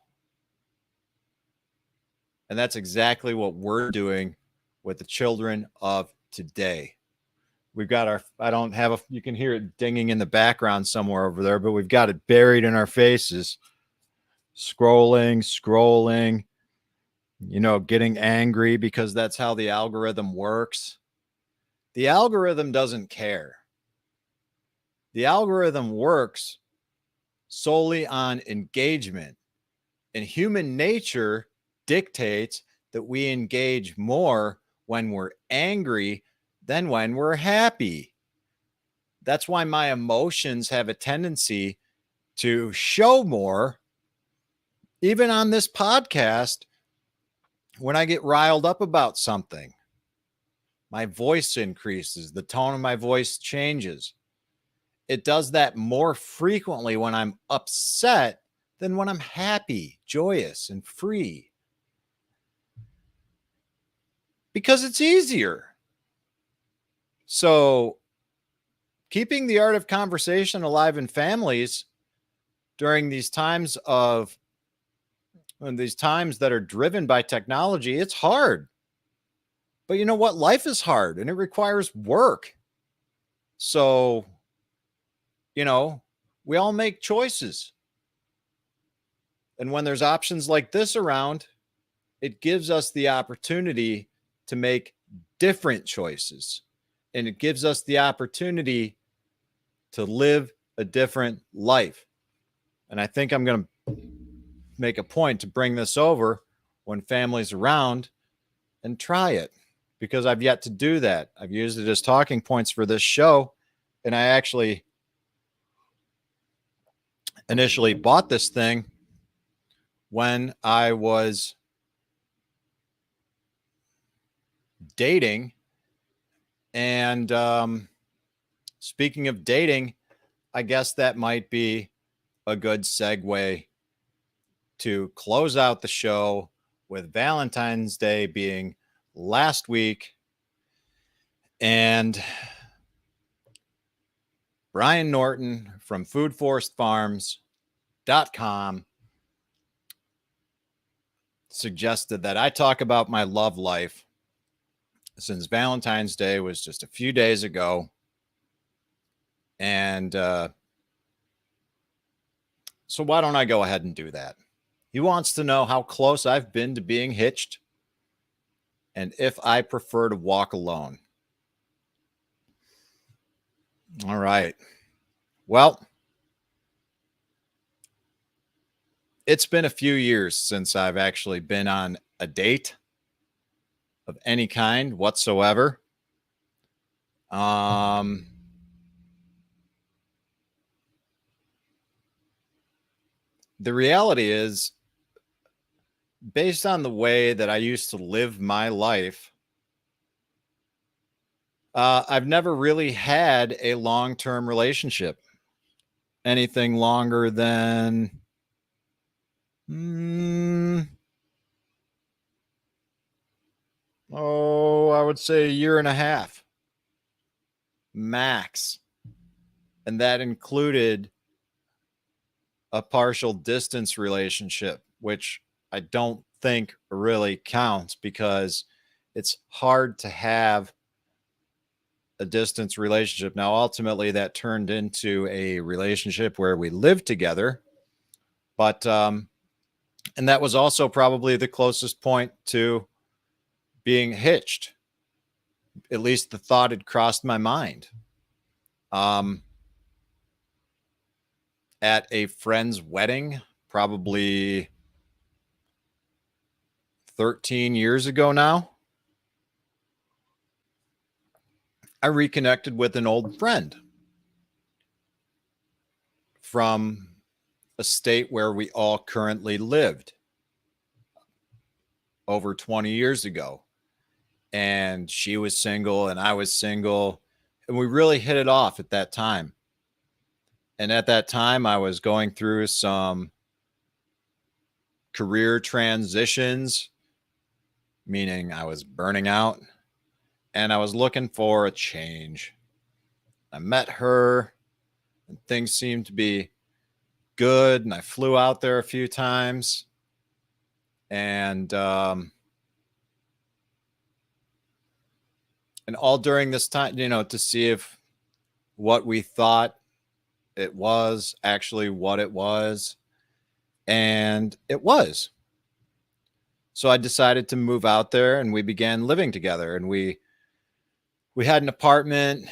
And that's exactly what we're doing with the children of today. We've got you can hear it dinging in the background somewhere over there, but we've got it buried in our faces. Scrolling, getting angry because that's how the algorithm works. The algorithm doesn't care. The algorithm works solely on engagement, and human nature dictates that we engage more when we're angry than when we're happy. That's why my emotions have a tendency to show more, even on this podcast, when I get riled up about something. My voice increases, the tone of my voice changes. It does that more frequently when I'm upset than when I'm happy, joyous, and free. Because it's easier. So, keeping the art of conversation alive in families during these times that are driven by technology, it's hard. But you know what? Life is hard and it requires work. So, we all make choices. And when there's options like this around, it gives us the opportunity to make different choices. And it gives us the opportunity to live a different life. And I think I'm going to make a point to bring this over when family's around and try it, because I've yet to do that. I've used it as talking points for this show. And I actually initially bought this thing when I was dating. And speaking of dating, I guess that might be a good segue to close out the show, with Valentine's Day being last week. And Brian Norton from foodforestfarms.com suggested that I talk about my love life. since Valentine's Day was just a few days ago. And so why don't I go ahead and do that? He wants to know how close I've been to being hitched and if I prefer to walk alone. All right. Well, it's been a few years since I've actually been on a date of any kind whatsoever. The reality is, based on the way that I used to live my life, I've never really had a long-term relationship. Anything longer than I would say a year and a half max. And that included a partial distance relationship, which I don't think really counts because it's hard to have a distance relationship. Now, ultimately, that turned into a relationship where we lived together. But, and that was also probably the closest point to being hitched. At least the thought had crossed my mind. At a friend's wedding, probably 13 years ago now, I reconnected with an old friend from a state where we all currently lived over 20 years ago. And she was single and I was single. And we really hit it off at that time. And at that time, I was going through some career transitions, meaning I was burning out and I was looking for a change. I met her and things seemed to be good. And I flew out there a few times. And all during this time, to see if what we thought it was actually what it was. And it was. So I decided to move out there and we began living together, and we had an apartment,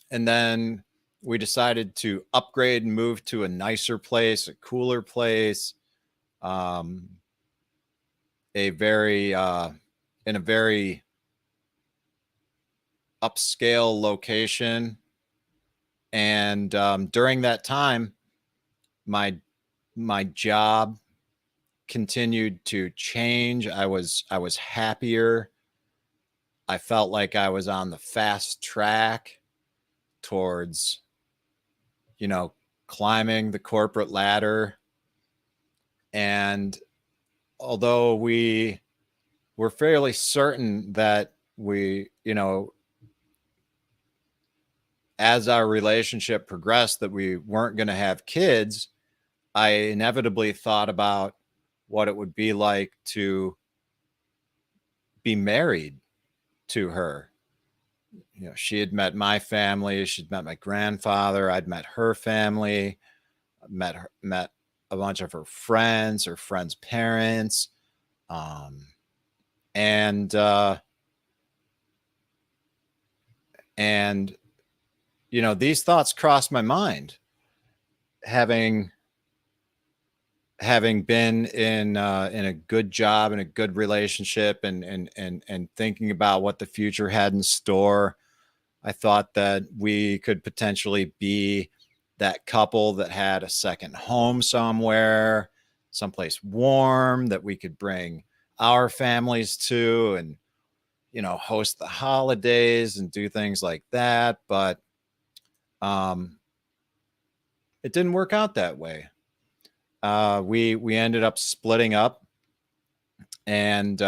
and then we decided to upgrade and move to a nicer place, a cooler place, in a very upscale location. And during that time, my job continued to change. I was happier. I felt like I was on the fast track towards, climbing the corporate ladder. And although we were fairly certain that we, as our relationship progressed, that we weren't going to have kids, I inevitably thought about what it would be like to be married to her. She had met my family. She'd met my grandfather. I'd met her family, met a bunch of her friends parents. And these thoughts crossed my mind, having been in a good job and a good relationship, and thinking about what the future had in store. I thought that we could potentially be that couple that had a second home somewhere, someplace warm that we could bring our families to, and host the holidays and do things like that. But it didn't work out that way. We ended up splitting up, and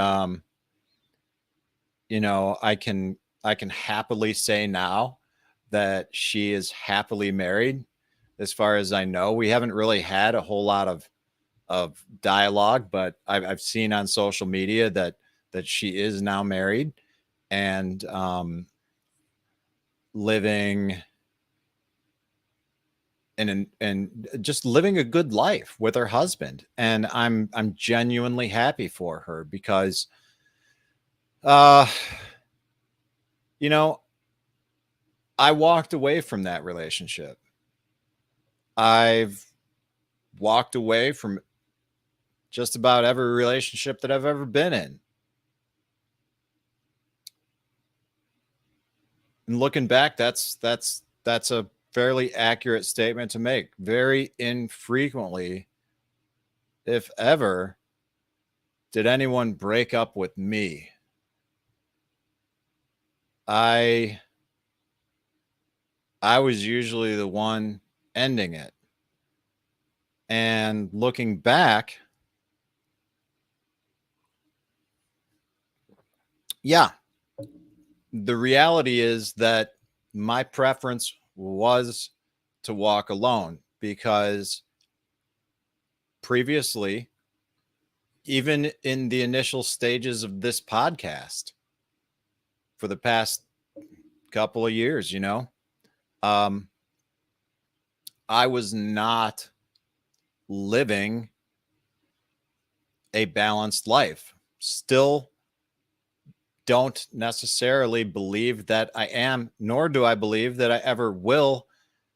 I can happily say now that she is happily married. As far as I know, we haven't really had a whole lot of dialogue, but I've seen on social media that that she is now married and living and just living a good life with her husband. And I'm genuinely happy for her because you know, I walked away from that relationship. I've walked away from just about every relationship that I've ever been in. And looking back, that's a fairly accurate statement to make. Very infrequently, if ever, did anyone break up with me. I was usually the one ending it. And looking back, yeah, the reality is that my preference was to walk alone because previously, even in the initial stages of this podcast for the past couple of years, I was not living a balanced life. Still don't necessarily believe that I am, nor do I believe that I ever will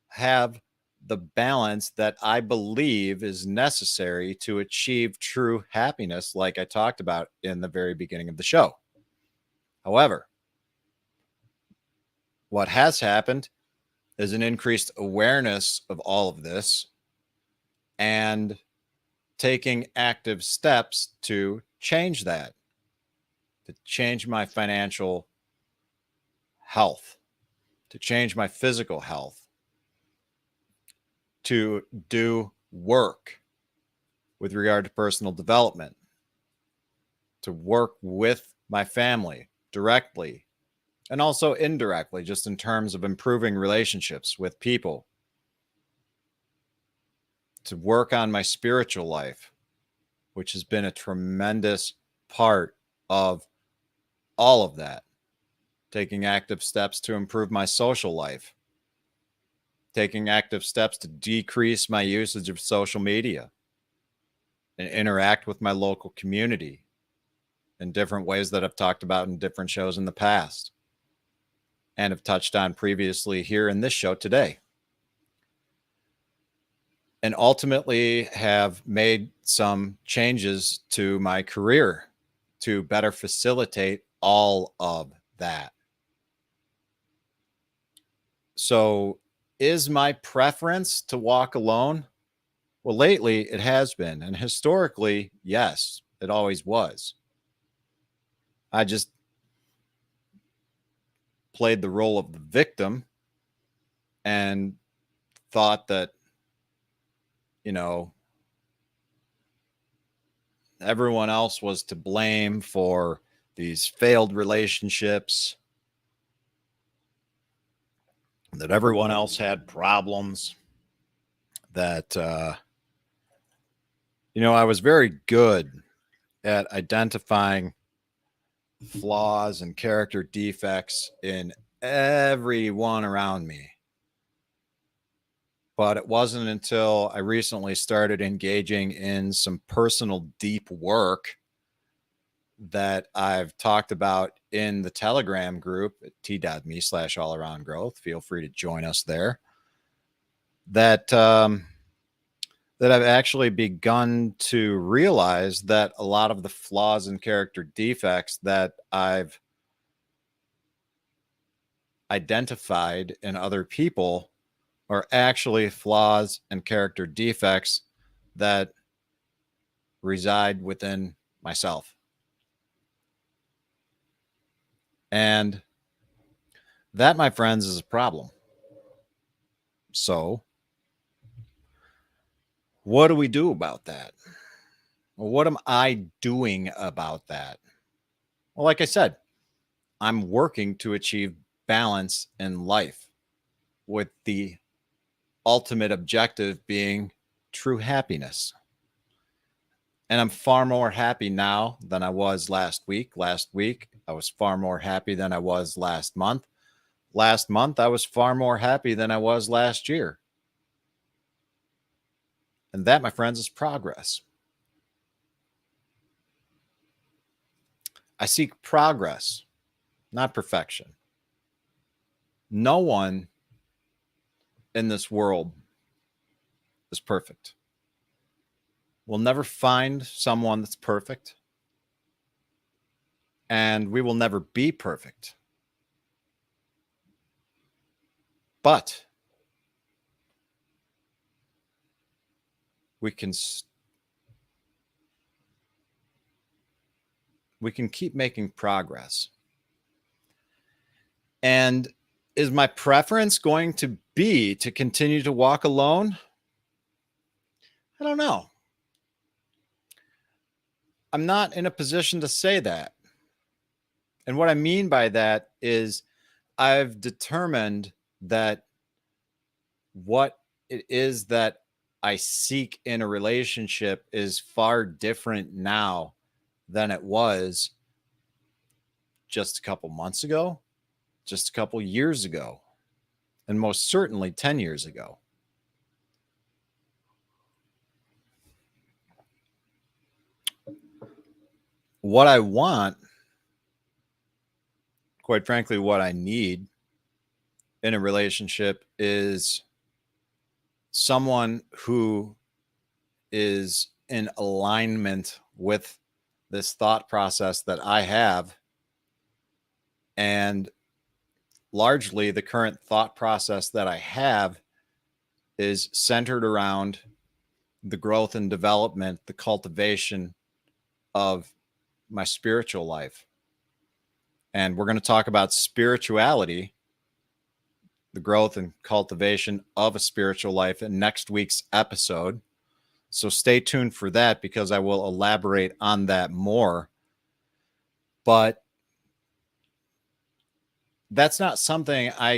have the balance that I believe is necessary to achieve true happiness, like I talked about in the very beginning of the show. However, what has happened is an increased awareness of all of this and taking active steps to change that, to change my financial health, to change my physical health, to do work with regard to personal development, to work with my family directly and also indirectly, just in terms of improving relationships with people, to work on my spiritual life, which has been a tremendous part of all of that, taking active steps to improve my social life, taking active steps to decrease my usage of social media and interact with my local community in different ways that I've talked about in different shows in the past and have touched on previously here in this show today. And ultimately have made some changes to my career to better facilitate all of that. So is my preference to walk alone? Well, lately it has been. And historically, yes, it always was. I just played the role of the victim and thought that, everyone else was to blame for these failed relationships, that everyone else had problems, that, I was very good at identifying flaws and character defects in everyone around me. But it wasn't until I recently started engaging in some personal deep work that I've talked about in the Telegram group at t.me/allaroundgrowth. Feel free to join us there. That I've actually begun to realize that a lot of the flaws and character defects that I've identified in other people are actually flaws and character defects that reside within myself. And that, my friends, is a problem. So, what do we do about that? Well, what am I doing about that? Well, like I said, I'm working to achieve balance in life with the ultimate objective being true happiness. And I'm far more happy now than I was last week. Last week, I was far more happy than I was last month. Last month, I was far more happy than I was last year. And that, my friends, is progress. I seek progress, not perfection. No one in this world is perfect. We'll never find someone that's perfect, and we will never be perfect. But we can keep making progress. And is my preference going to be to continue to walk alone? I don't know. I'm not in a position to say that. And what I mean by that is I've determined that what it is that I seek in a relationship is far different now than it was just a couple months ago, just a couple years ago, and most certainly 10 years ago. What I want, quite frankly, what I need in a relationship is someone who is in alignment with this thought process that I have. And largely the current thought process that I have is centered around the growth and development, the cultivation of my spiritual life. And we're going to talk about spirituality, the growth and cultivation of a spiritual life in next week's episode. So stay tuned for that because I will elaborate on that more. But that's not something I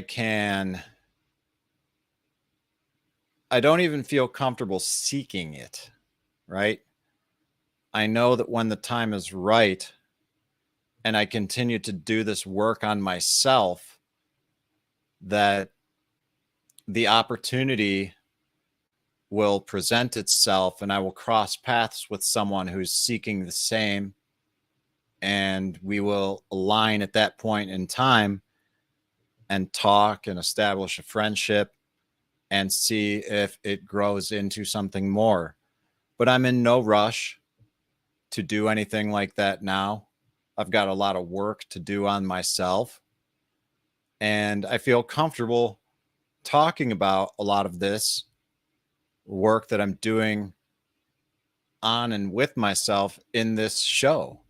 don't even feel comfortable seeking it, right? I know that when the time is right and I continue to do this work on myself, that the opportunity will present itself and I will cross paths with someone who's seeking the same. And we will align at that point in time and talk and establish a friendship and see if it grows into something more. But I'm in no rush to do anything like that now. I've got a lot of work to do on myself. And I feel comfortable talking about a lot of this work that I'm doing on and with myself in this show.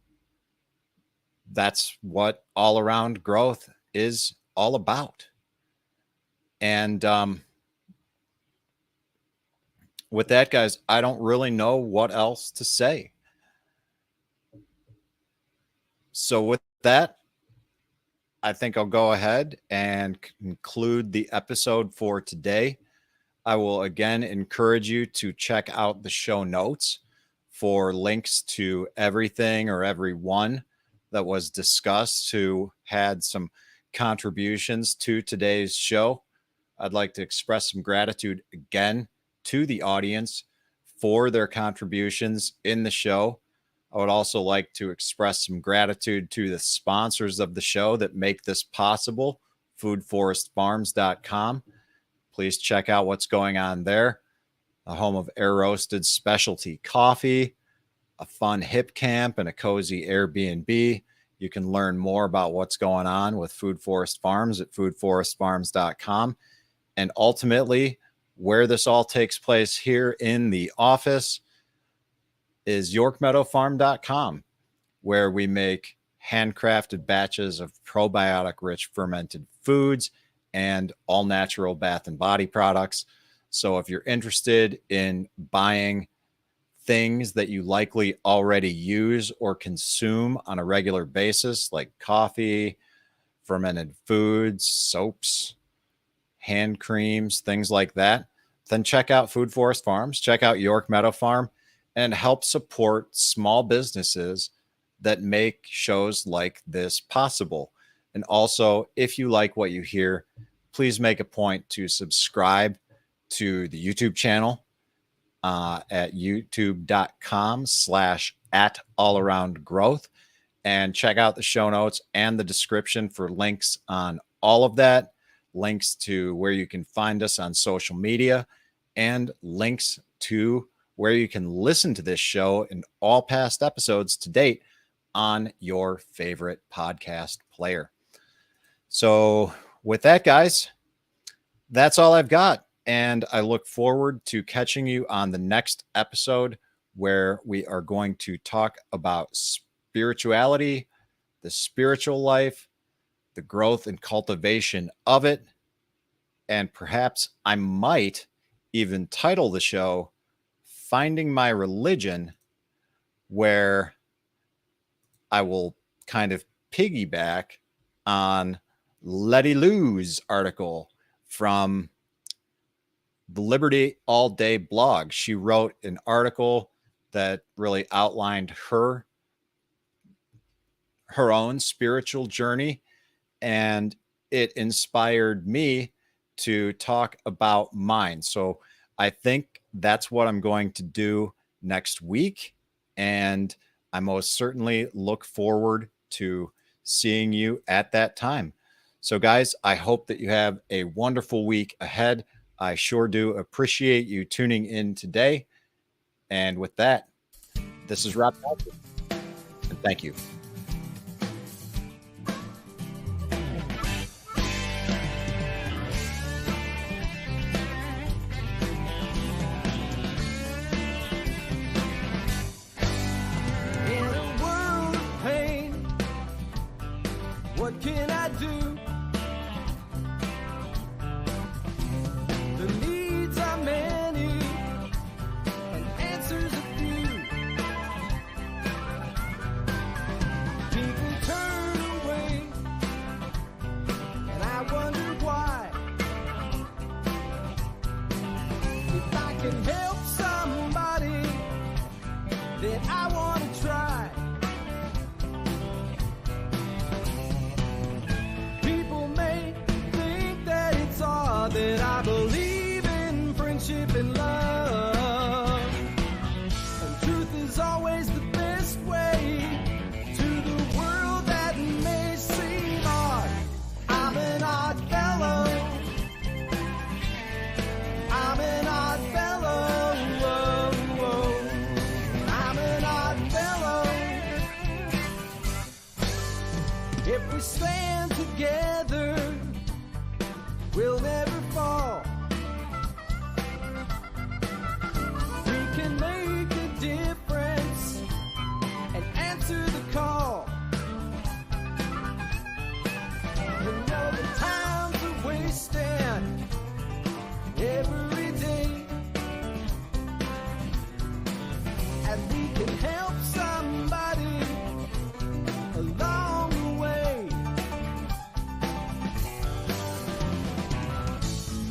That's what all around growth is all about. And with that, guys, I don't really know what else to say. So with that, I think I'll go ahead and conclude the episode for today. I will again encourage you to check out the show notes for links to everything or everyone that was discussed who had some contributions to today's show. I'd like to express some gratitude again to the audience for their contributions in the show. I would also like to express some gratitude to the sponsors of the show that make this possible, foodforestfarms.com. Please check out what's going on there. A home of air-roasted specialty coffee, a fun hip camp, and a cozy Airbnb. You can learn more about what's going on with Food Forest Farms at foodforestfarms.com. And ultimately, where this all takes place here in the office is yorkmeadowfarm.com, where we make handcrafted batches of probiotic-rich fermented foods and all-natural bath and body products. So if you're interested in buying things that you likely already use or consume on a regular basis, like coffee, fermented foods, soaps, hand creams, things like that, then check out Food Forest Farms. Check out York Meadow Farm. and help support small businesses that make shows like this possible. And also, if you like what you hear, please make a point to subscribe to the YouTube channel at youtube.com/@allaroundgrowth, and check out the show notes and the description for links on all of that, links to where you can find us on social media, and links to where you can listen to this show and all past episodes to date on your favorite podcast player. So with that, guys, that's all I've got. And I look forward to catching you on the next episode, where we are going to talk about spirituality, the spiritual life, the growth and cultivation of it. And perhaps I might even title the show Finding My Religion, where I will kind of piggyback on Letty Lou's article from the Liberty All Day blog. She wrote an article that really outlined her own spiritual journey, and it inspired me to talk about mine. So I think that's what I'm going to do next week, and I most certainly look forward to seeing you at that time. So guys, I hope that you have a wonderful week ahead. I sure do appreciate you tuning in today. And with that, this is Rob Kaiser, and thank you. In a world of pain, what can I do? The needs are many and answers are few. People turn away and I wonder why. If I can help somebody, then I want to try. People may think that it's all that I believe in friendship and love. And truth is always the best way to the world that may seem odd. I'm an odd fellow. I'm an odd fellow. I'm an odd fellow. If we stand together, we'll never fall. We can make a difference and answer the call. You know the times are wasting every day, and we can help somebody along the way.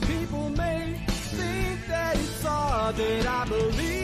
People may think that it's all that I believe